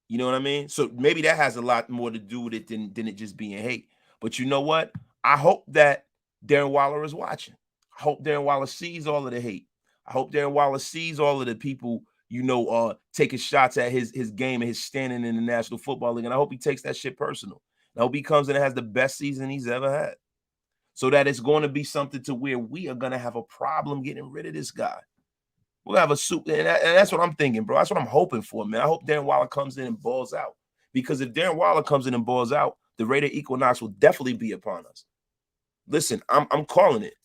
You know what I mean? So maybe that has a lot more to do with it than it just being hate. But you know what? I hope that Darren Waller is watching. I hope Darren Waller sees all of the hate. I hope Darren Waller sees all of the people, taking shots at his game and his standing in the National Football League. And I hope he takes that shit personal. I hope he comes in and has the best season he's ever had. So that it's going to be something to where we are going to have a problem getting rid of this guy. We'll have a suit. And that's what I'm thinking, bro. That's what I'm hoping for, man. I hope Darren Waller comes in and balls out. Because if Darren Waller comes in and balls out, the Raider equinox will definitely be upon us. Listen, I'm calling it.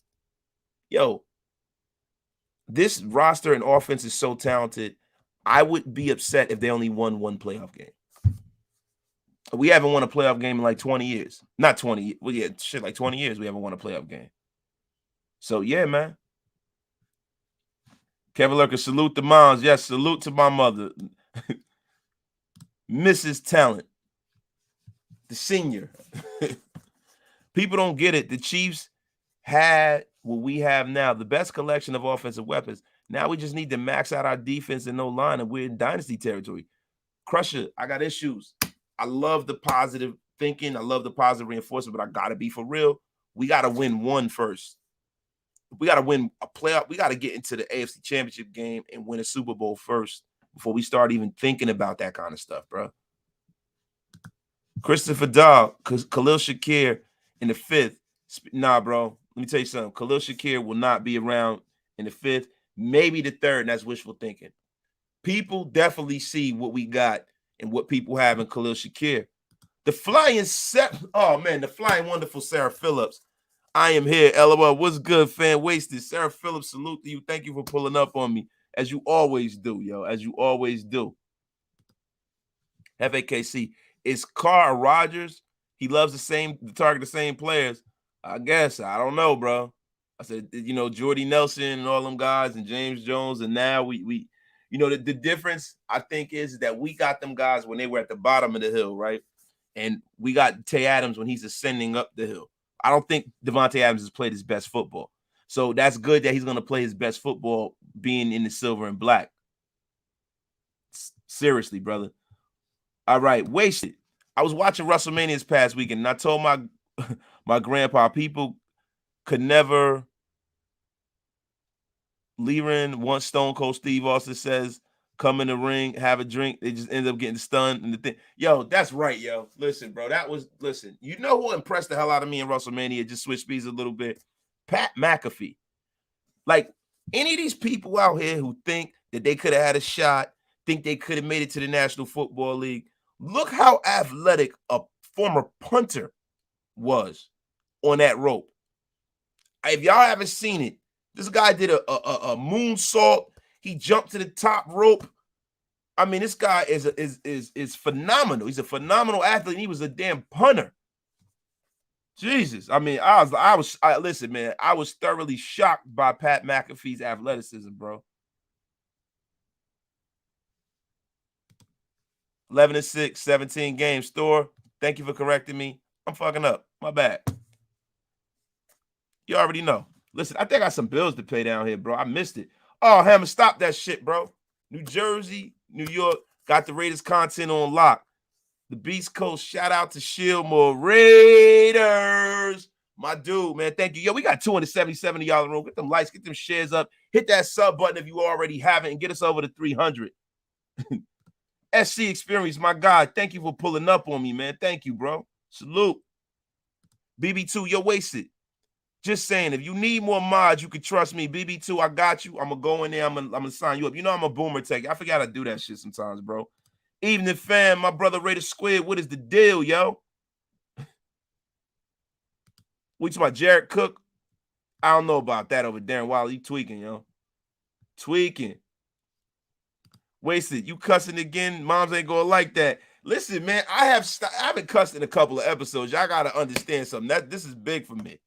Yo, this roster and offense is so talented. I would be upset if they only won 1 playoff game. We haven't won a playoff game in like 20 years. Not 20. Well, yeah, shit, like 20 years we haven't won a playoff game. So, yeah, man. Kevin Lurker, salute the moms. Yes, salute to my mother. Mrs. Talent. The senior. People don't get it. The Chiefs had what we have now, the best collection of offensive weapons. Now we just need to max out our defense and no line, and we're in dynasty territory. Crusher, I got issues. I love the positive thinking. I love the positive reinforcement, but I got to be for real. We got to win one first. We got to win a playoff. We got to get into the AFC Championship game and win a Super Bowl first before we start even thinking about that kind of stuff, bro. Christopher Dahl, Khalil Shakir in the 5th. Nah, bro. Let me tell you something. Khalil Shakir will not be around in the 5th, maybe the 3rd, and that's wishful thinking. People definitely see what we got and what people have in Khalil Shakir. The flying wonderful Sarah Phillips. I am here. LOL. What's good, fan? Wasted. Sarah Phillips, salute to you. Thank you for pulling up on me, as you always do, yo. As you always do. FAKC. Is Carr Rodgers? He loves to target the same players. I guess. I don't know, bro. I said, Jordy Nelson and all them guys and James Jones, and now we the difference, I think, is that we got them guys when they were at the bottom of the hill, right? And we got Tay Adams when he's ascending up the hill. I don't think Devontae Adams has played his best football. So that's good that he's going to play his best football being in the silver and black. Seriously, brother. All right, wasted. I was watching WrestleMania this past weekend, and I told my grandpa people could never. Leland, once Stone Cold Steve Austin says, come in the ring, have a drink. They just end up getting stunned. And the thing, yo, that's right, yo. Listen, bro, listen. You know who impressed the hell out of me in WrestleMania? Just switch speeds a little bit. Pat McAfee. Like, any of these people out here who think that they could have had a shot, think they could have made it to the National Football League, look how athletic a former punter was on that rope. If y'all haven't seen it, this guy did a moonsault. He jumped to the top rope. I mean, this guy is phenomenal. He's a phenomenal athlete. And he was a damn punter. Jesus. I mean, listen, man, I was thoroughly shocked by Pat McAfee's athleticism, bro. 11-6, 17 games. Store, thank you for correcting me. I'm fucking up. My bad. You already know. Listen, I think I got some bills to pay down here, bro. I missed it. Oh, Hammer, stop that shit, bro. New Jersey, New York, got the Raiders content on lock. The Beast Coast, shout out to Skyy Moore. Raiders, my dude, man. Thank you. Yo, we got 277 of y'all in the room. Get them likes, get them shares up. Hit that sub button if you already haven't, and get us over to 300. SC Experience, my God. Thank you for pulling up on me, man. Thank you, bro. Salute. BB2, you're wasted. Just saying, if you need more mods, you can trust me. BB2, I got you. I'm going to go in there. I'm gonna sign you up. You know I'm a boomer tech. I forgot to do that shit sometimes, bro. Evening, fam. My brother Raider Squid. What is the deal, yo? We talking about Jared Cook? I don't know about that over there. Wow, you tweaking, yo. Tweaking. Wasted. You cussing again? Moms ain't going to like that. Listen, man, I haven't cussed in a couple of episodes. Y'all got to understand something. This is big for me.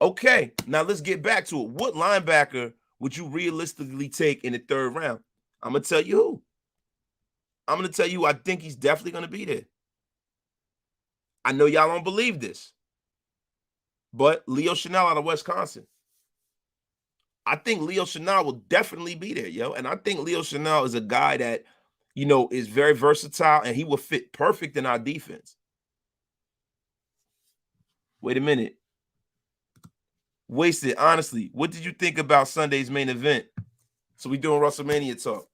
Okay, now let's get back to it. What linebacker would you realistically take in the 3rd round? I'm going to tell you who. I'm going to tell you I think he's definitely going to be there. I know y'all don't believe this, but Leo Chenal out of Wisconsin. I think Leo Chenal will definitely be there, yo. And I think Leo Chenal is a guy that, is very versatile, and he will fit perfect in our defense. Wait a minute. Wasted, honestly, what did you think about Sunday's main event? So we doing WrestleMania talk.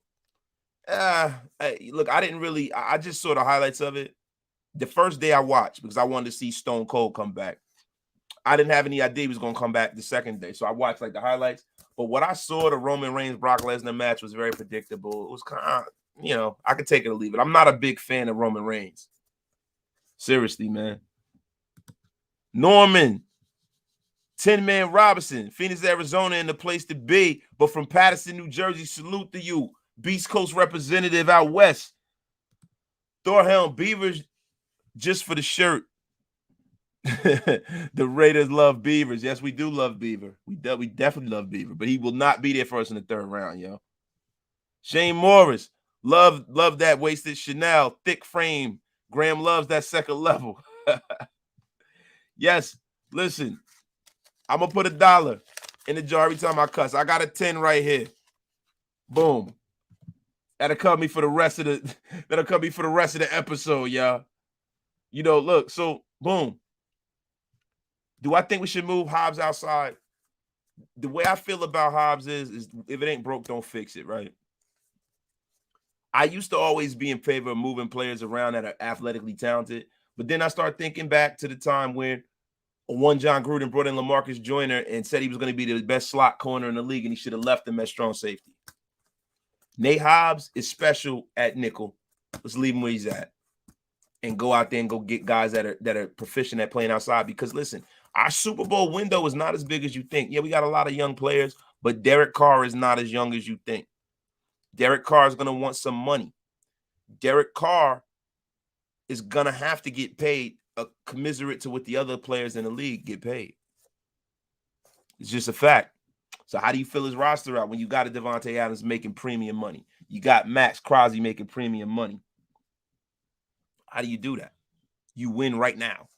Look, I just saw the highlights of it. The first day I watched because I wanted to see Stone Cold come back. I didn't have any idea he was going to come back the second day. So I watched the highlights. But what I saw, the Roman Reigns-Brock Lesnar match was very predictable. It was kind of, I could take it or leave it. I'm not a big fan of Roman Reigns. Seriously, man. Norman. 10-Man Robinson, Phoenix, Arizona, in the place to be, but from Patterson, New Jersey, salute to you. Beast Coast representative out west. Thorhelm, Beavers, just for the shirt. The Raiders love Beavers. Yes, we do love Beaver. We definitely love Beaver, but he will not be there for us in the 3rd round, yo. Shane Morris, love that wasted Chenal, thick frame. Graham loves that second level. Yes. Listen, I'm gonna put $1 in the jar every time I cuss. I got a 10 right here. Boom. That'll cover me for the rest of the episode, y'all. You know, look, so boom. Do I think we should move Hobbs outside? The way I feel about Hobbs is if it ain't broke, don't fix it, right? I used to always be in favor of moving players around that are athletically talented, but then I start thinking back to the time when one John Gruden brought in LaMarcus Joyner and said he was going to be the best slot corner in the league, and he should have left him at strong safety. Nate Hobbs is special at nickel. Let's leave him where he's at and go out there and go get guys that are proficient at playing outside. Because listen, our Super Bowl window is not as big as you think. Yeah, we got a lot of young players, but Derek Carr is not as young as you think. Derek Carr is going to want some money. Derek Carr is going to have to get paid commiserate to what the other players in the league get paid. It's just a fact. So how do you fill his roster out when you got a Devontae Adams making premium money? You got Max Crosby making premium money. How do you do that? You win right now.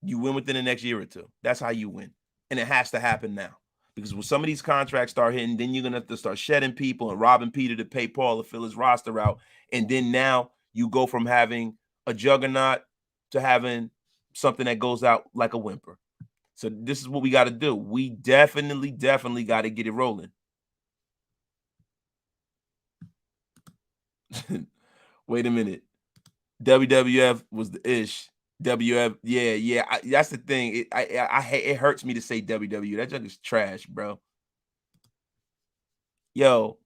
You win within the next year or two. That's how you win. And it has to happen now. Because when some of these contracts start hitting, then you're going to have to start shedding people and robbing Peter to pay Paul to fill his roster out. And then now you go from having a juggernaut to having something that goes out like a whimper. So this is what we got to do. We definitely got to get it rolling. Wait a minute. WWF was the ish. WF, yeah. That's the thing. I hate. It hurts me to say WW. That junk is trash, bro. Yo,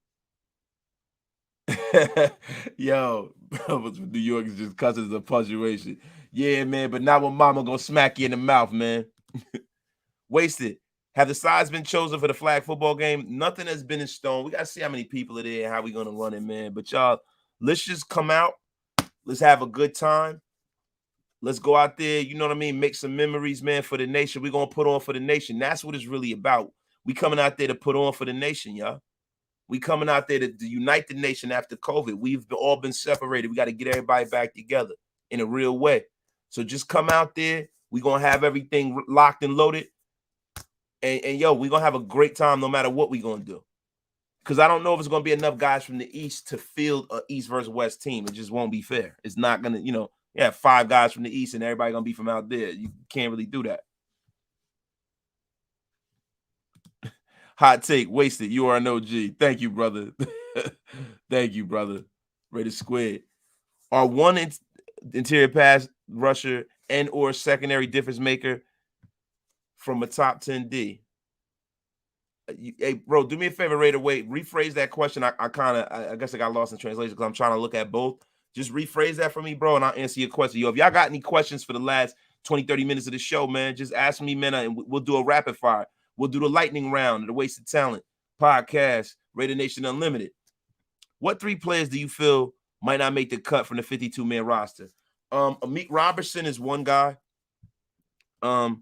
yo, New York is just cussing a punctuation. Yeah, man, but not when Mama gonna smack you in the mouth, man. Wasted. Have the sides been chosen for the flag football game? Nothing has been in stone. We gotta see how many people are there and how we gonna run it, man. But y'all, let's just come out. Let's have a good time. Let's go out there, you know what I mean? Make some memories, man, for the nation. We're going to put on for the nation. That's what it's really about. We coming out there to put on for the nation, y'all. We coming out there to unite the nation after COVID. We've all been separated. We got to get everybody back together in a real way. So just come out there. We're going to have everything locked and loaded. And yo, we're going to have a great time no matter what we're going to do. Because I don't know if it's going to be enough guys from the East to field an East versus West team. It just won't be fair. It's not going to, you know, you have 5 guys from the East and everybody going to be from out there. You can't really do that. Hot take, wasted. You are an OG. Thank you, brother. Thank you, brother. Rated squared. Are one interior pass rusher and or secondary difference maker from a top 10D? Hey, bro, do me a favor, Raider. Wait, rephrase that question. I guess I got lost in translation because I'm trying to look at both. Just rephrase that for me, bro, and I'll answer your question. Yo, if y'all got any questions for the last 20, 30 minutes of the show, man, just ask me, man, and we'll do a rapid fire. We'll do the lightning round, the Wasted Talent podcast, Raider Nation Unlimited. What 3 players do you feel might not make the cut from the 52-man roster? Amik Robertson is one guy. And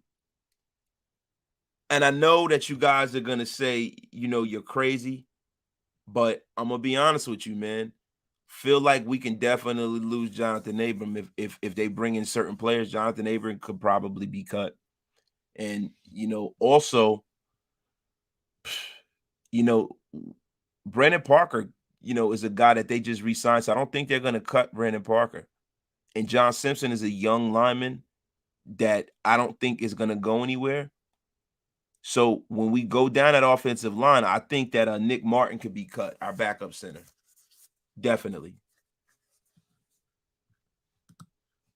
I know that you guys are going to say, you know, you're crazy, but I'm going to be honest with you, man. Feel like we can definitely lose Jonathan Abram if they bring in certain players. Jonathan Abram could probably be cut. And, you know, also, you know, Brandon Parker, you know, is a guy that they just re-signed. So I don't think they're going to cut Brandon Parker. And John Simpson is a young lineman that I don't think is going to go anywhere. So when we go down that offensive line, I think that Nick Martin could be cut, our backup center. Definitely.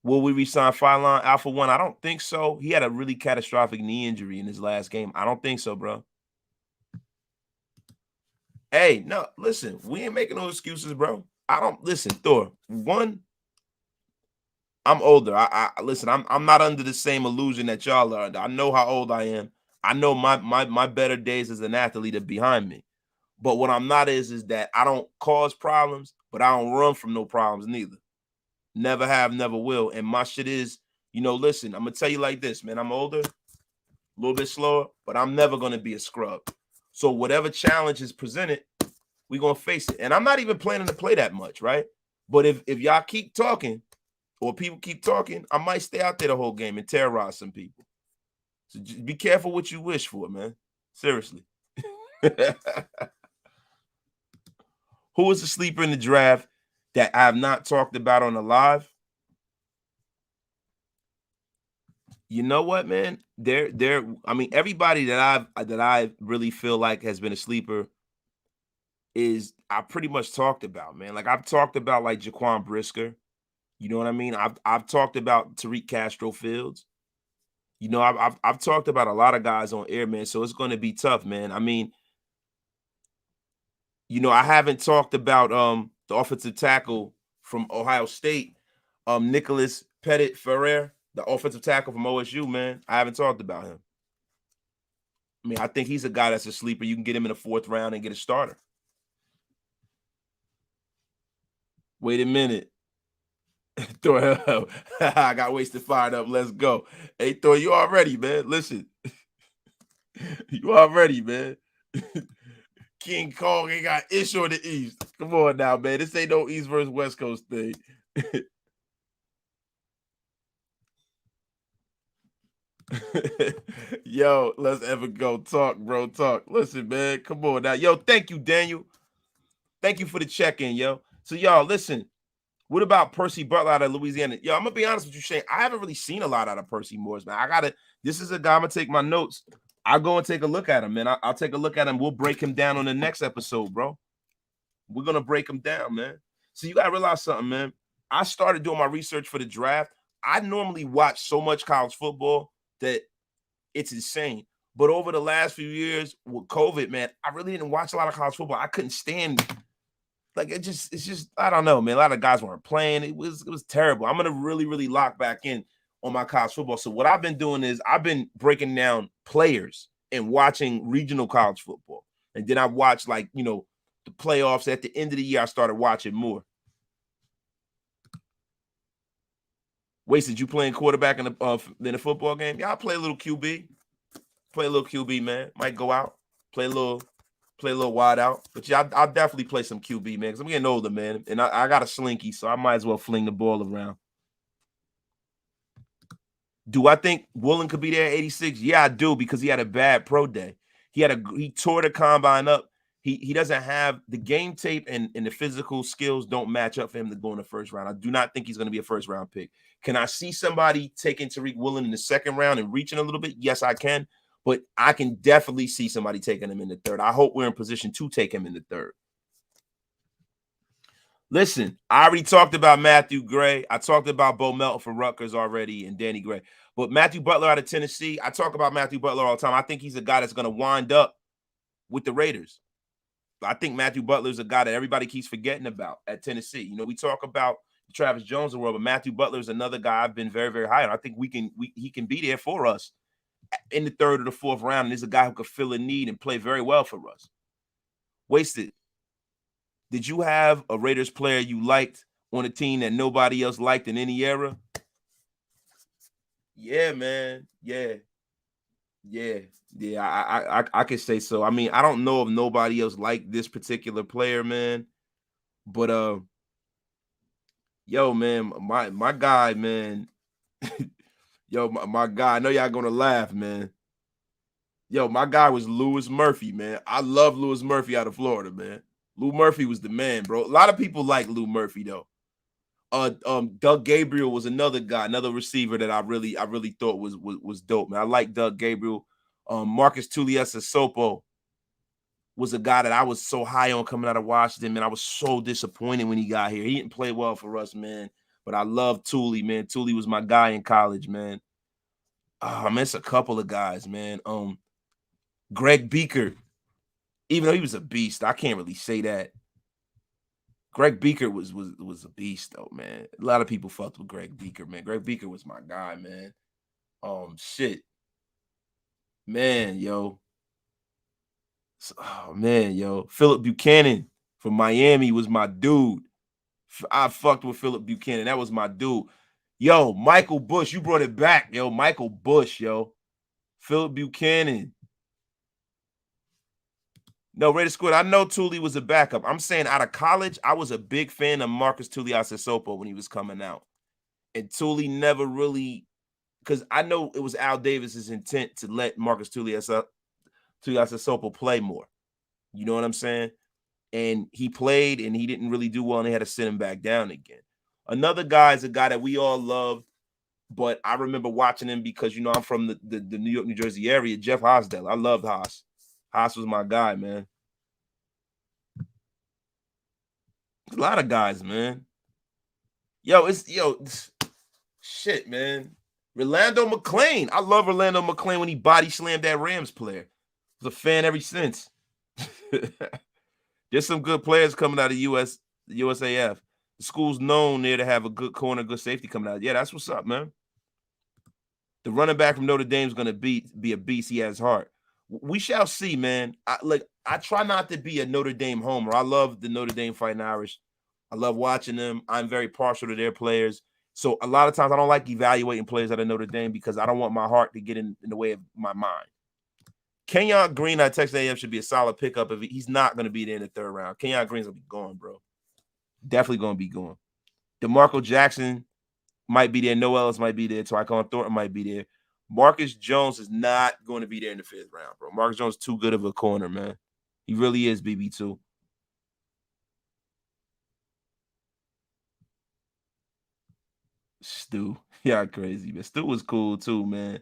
Will we resign Faalele Alpha 1? I don't think so. He had a really catastrophic knee injury in his last game. I don't think so, bro. Hey, no, listen, we ain't making no excuses, bro. I don't listen, Thor. One, I'm older. I listen, I'm not under the same illusion that y'all are. I know how old I am. I know my better days as an athlete are behind me. But what I'm not is that I don't cause problems, but I don't run from no problems neither. Never have, never will. And my shit is, you know, listen, I'm going to tell you like this, man. I'm older, a little bit slower, but I'm never going to be a scrub. So whatever challenge is presented, we're going to face it. And I'm not even planning to play that much, right? But if y'all keep talking or people keep talking, I might stay out there the whole game and terrorize some people. So just be careful what you wish for, man. Seriously. Who is the sleeper in the draft that I have not talked about on the live? You know what, man? I mean, everybody that I really feel like has been a sleeper is I pretty much talked about, man. Like I've talked about like Jaquan Brisker. You know what I mean? I've talked about Tariq Castro Fields. You know, I've talked about a lot of guys on air, man. So it's going to be tough, man. I mean, you know, I haven't talked about the offensive tackle from Ohio State, Nicholas Petit-Frere, the offensive tackle from OSU, man. I haven't talked about him. I mean, I think he's a guy that's a sleeper. You can get him in the 4th round and get a starter. Wait a minute. Thor, I got wasted fired up. Let's go. Hey, Thor, you already, man. Listen. You already, man. King Kong ain't got issue in the East. Come on now, man. This ain't no East versus West Coast thing. Yo, let's ever go. Talk, bro. Talk. Listen, man. Come on now. Yo, thank you, Daniel. Thank you for the check-in, yo. So, y'all, listen. What about Percy Butler out of Louisiana? Yo, I'm gonna be honest with you, Shane. I haven't really seen a lot out of Percy Moore's, man. This is a guy I'm gonna take my notes. I'll go and take a look at him, man. I'll take a look at him. We'll break him down on the next episode, bro. We're gonna break him down, man. So you gotta realize something, man. I started doing my research for the draft. I normally watch so much college football that it's insane. But over the last few years with COVID, man, I really didn't watch a lot of college football. I couldn't stand like it's just I don't know, man. A lot of guys weren't playing. It was terrible. I'm gonna really lock back in on my college football. So what I've been doing is I've been breaking down players and watching regional college football. And then I watched like, you know, the playoffs at the end of the year. I started watching more. Wasted, you playing quarterback in the football game? Yeah, I play a little QB. Play a little QB, man. Might go out, play a little wide out. But yeah, I'll definitely play some QB, man, because I'm getting older, man. And I got a slinky, so I might as well fling the ball around. Do I think Woolen could be there at 86? Yeah, I do, because he had a bad pro day. He tore the combine up. He doesn't have the game tape and the physical skills don't match up for him to go in the 1st round. I do not think he's going to be a 1st round pick. Can I see somebody taking Tariq Woolen in the 2nd round and reaching a little bit? Yes, I can. But I can definitely see somebody taking him in the 3rd. I hope we're in position to take him in the 3rd. Listen, I already talked about Matthew Gray. I talked about Bo Melton for Rutgers already and Danny Gray. But Matthew Butler out of Tennessee, I talk about Matthew Butler all the time. I think he's a guy that's going to wind up with the Raiders. I think Matthew Butler is a guy that everybody keeps forgetting about at Tennessee. You know, we talk about Travis Jones of the world, but Matthew Butler is another guy I've been very high on. I think he can be there for us in the 3rd or the 4th round. And he's a guy who could fill a need and play very well for us. Wasted. Did you have a Raiders player you liked on a team that nobody else liked in any era? Yeah, man. Yeah. I could say so. I mean, I don't know if nobody else liked this particular player, man. But yo, man, my guy, man. Yo, my guy. I know y'all gonna laugh, man. Yo, my guy was Louis Murphy, man. I love Louis Murphy out of Florida, man. Lou Murphy was the man, bro. A lot of people like Lou Murphy, though. Doug Gabriel was another guy, another receiver that I really thought was dope, man. I like Doug Gabriel. Marcus Tuliesa-Sopo was a guy that I was so high on coming out of Washington, man. I was so disappointed when he got here. He didn't play well for us, man. But I love Tuli, man. Tuli was my guy in college, man. Oh, man, it's a couple of guys, man. Greg Beaker, even though he was a beast, I can't really say that. Greg Beaker was a beast, though, man. A lot of people fucked with Greg Beaker, man. Greg Beaker was my guy, man. Shit. Man, yo. Oh, man, yo. Philip Buchanan from Miami was my dude. I fucked with Philip Buchanan. That was my dude. Yo, Michael Bush. You brought it back, yo. Michael Bush, yo. Philip Buchanan. No, Raider Squid, I know Tuli was a backup. I'm saying out of college, I was a big fan of Marcus Tuliasa-Sopo when he was coming out. And Tuli never really because I know it was Al Davis's intent to let Marcus Tuiasosopo play more. You know what I'm saying? And he played, and he didn't really do well, and they had to sit him back down again. Another guy is a guy that we all love, but I remember watching him because, you know, I'm from the New York, New Jersey area, Jeff Hosdell. I loved Haas. Haas was my guy, man. A lot of guys, man. Shit, man. Rolando McClain. I love Rolando McClain when he body slammed that Rams player. I was a fan ever since. There's some good players coming out of USAF. The school's known there to have a good corner, good safety coming out. Yeah, that's what's up, man. The running back from Notre Dame is going to be a beast. He has heart. We shall see, man. I try not to be a Notre Dame homer. I love the Notre Dame Fighting Irish. I love watching them. I'm very partial to their players. So a lot of times I don't like evaluating players out of Notre Dame because I don't want my heart to get in the way of my mind. Kenyon Green at Texas A&M should be a solid pickup. If he's not going to be there in the third round, Kenyon Green's going to be gone, bro. Definitely going to be gone. DeMarco Jackson might be there. Noel Ellis might be there. Tyquan Thornton might be there. Marcus Jones is not going to be there in the fifth round, bro. Marcus Jones is too good of a corner, man. He really is, BB2. Stu. Yeah, crazy, man. Stu was cool too, man.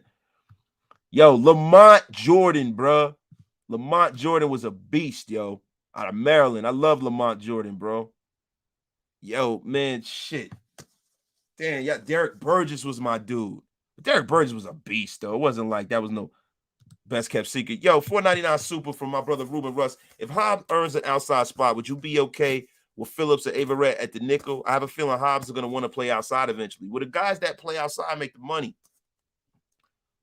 Yo, Lamont Jordan, bro. Lamont Jordan was a beast, yo. Out of Maryland. I love Lamont Jordan, bro. Yo, man, shit. Damn, yeah, Derek Burgess was my dude. Derek Burgess was a beast, though. It wasn't like that was no best kept secret. Yo, $4.99 super from my brother Ruben Russ. If Hobbs earns an outside spot, would you be okay with Phillips or Averett at the nickel? I have a feeling Hobbs is going to want to play outside eventually. Will the guys that play outside make the money?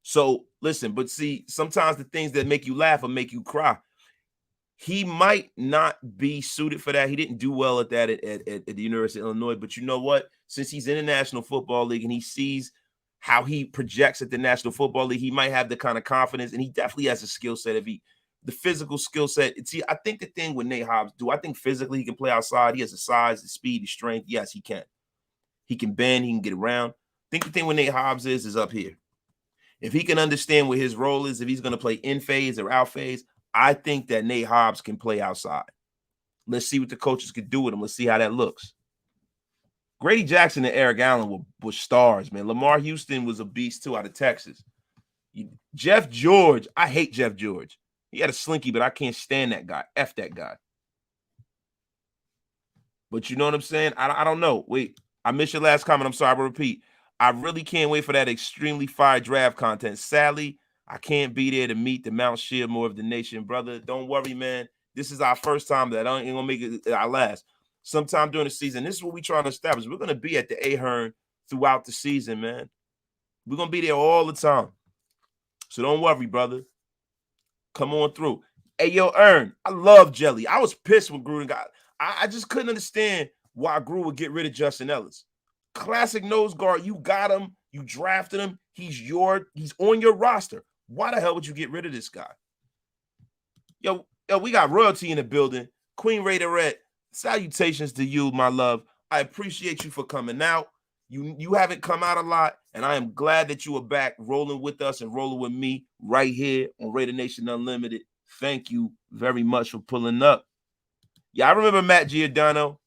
So, listen, but see, sometimes the things that make you laugh will make you cry. He might not be suited for that. He didn't do well at that at the University of Illinois. But you know what? Since he's in the National Football League and he sees how he projects at the National Football League, he might have the kind of confidence, and he definitely has a skill set. The physical skill set. See, I think the thing with Nate Hobbs, I think physically he can play outside. He has the size, the speed, the strength. Yes, he can. He can bend. He can get around. I think the thing with Nate Hobbs is up here. If he can understand what his role is, if he's going to play in phase or out phase, I think that Nate Hobbs can play outside. Let's see what the coaches can do with him. Let's see how that looks. Grady Jackson and Eric Allen were stars, man. Lamar Houston was a beast, too, out of Texas. Jeff George, I hate Jeff George. He had a slinky, but I can't stand that guy. F that guy. But you know what I'm saying? I don't know. Wait, I missed your last comment. I'm sorry, I will repeat. I really can't wait for that extremely fire draft content. Sadly, I can't be there to meet the Mount Shearmore of the nation, brother. Don't worry, man. This is our first time that I ain't gonna make it our last. Sometime during the season, this is what we're trying to establish. We're gonna be at the Ahern throughout the season, man. We're gonna be there all the time. So don't worry, brother. Come on through. Hey, yo, Ern, I love Jelly. I was pissed when Gruden got. I just couldn't understand why Gruden would get rid of Justin Ellis. Classic nose guard. You got him. You drafted him. He's on your roster. Why the hell would you get rid of this guy? Yo, we got royalty in the building. Queen Raiderette, salutations to you, my love. I appreciate you for coming out. You haven't come out a lot, and I am glad that you are back rolling with us and rolling with me right here on Raider Nation Unlimited. Thank you very much for pulling up. Yeah, I remember Matt Giordano.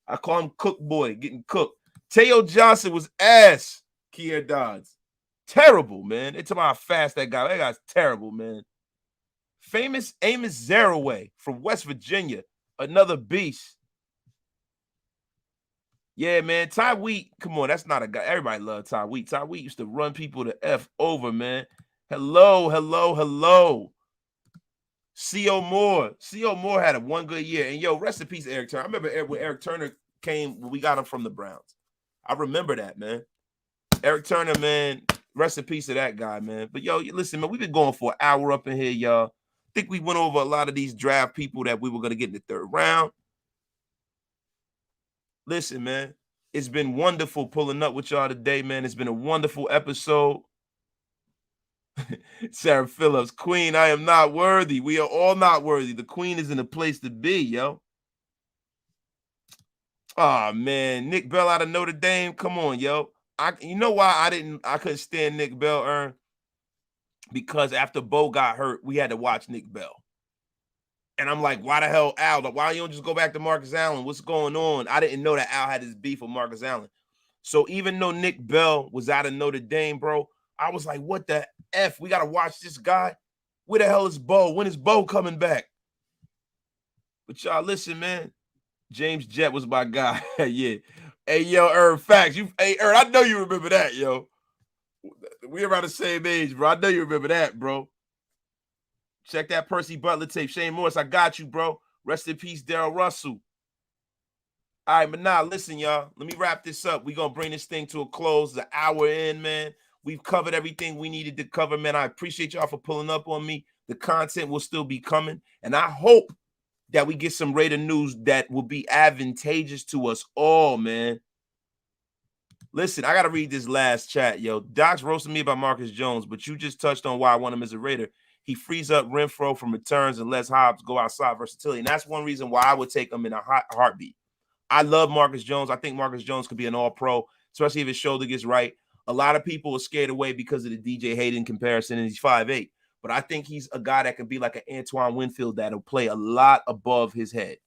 I call him Cook Boy, getting cooked. Teo Johnson was ass, Kier Dodds. Terrible, man. They talking about how fast that guy. That guy's terrible, man. Famous Amos Zaraway from West Virginia. Another beast. Yeah, man. Ty Wheat. Come on, that's not a guy. Everybody loves Ty Wheat. Ty Wheat used to run people to F over, man. Hello. C.O. Moore. C.O. Moore had a one good year. And, yo, rest in peace, Eric Turner. I remember when Eric Turner came, when we got him from the Browns. I remember that, man. Eric Turner, man, rest in peace to that guy, man. But, yo, listen, man, we've been going for an hour up in here, y'all. I think we went over a lot of these draft people that we were going to get in the third round. Listen, man, it's been wonderful pulling up with y'all today, man. It's been a wonderful episode. Sarah Phillips, Queen, I am not worthy. We are all not worthy. The Queen is in a place to be, yo. Oh, man. Nick Bell out of Notre Dame. Come on, yo. You know why I couldn't stand Nick Bell, Ern? Because after Bo got hurt, we had to watch Nick Bell. And I'm like, why the hell Al? Like, why you don't just go back to Marcus Allen? What's going on? I didn't know that Al had his beef with Marcus Allen. So even though Nick Bell was out of Notre Dame, bro, I was like, what the F? We got to watch this guy? Where the hell is Bo? When is Bo coming back? But y'all, listen, man. James Jett was my guy. Yeah. Hey, yo, facts. Hey, I know you remember that, yo. We're around the same age, bro. I know you remember that, bro. Check that Percy Butler tape. Shane Morris, I got you, bro. Rest in peace, Daryl Russell. All right, but now, listen, y'all. Let me wrap this up. We're going to bring this thing to a close. The hour in, man. We've covered everything we needed to cover, man. I appreciate y'all for pulling up on me. The content will still be coming. And I hope that we get some Raider news that will be advantageous to us all, man. Listen, I got to read this last chat, yo. Doc's roasting me about Marcus Jones, but you just touched on why I want him as a Raider. He frees up Renfro from returns and lets Hobbs go outside versatility. And that's one reason why I would take him in a heartbeat. I love Marcus Jones. I think Marcus Jones could be an all-pro, especially if his shoulder gets right. A lot of people are scared away because of the DJ Hayden comparison, and he's 5'8". But I think he's a guy that can be like an Antoine Winfield that'll play a lot above his head.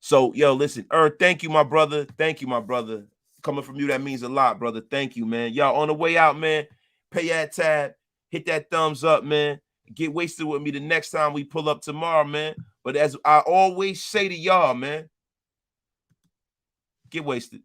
So, yo, listen, thank you, my brother. Thank you, my brother. Coming from you, that means a lot, brother. Thank you, man. Y'all, on the way out, man, pay that tab. Hit that thumbs up, man. Get wasted with me the next time we pull up tomorrow, man. But as I always say to y'all, man, get wasted.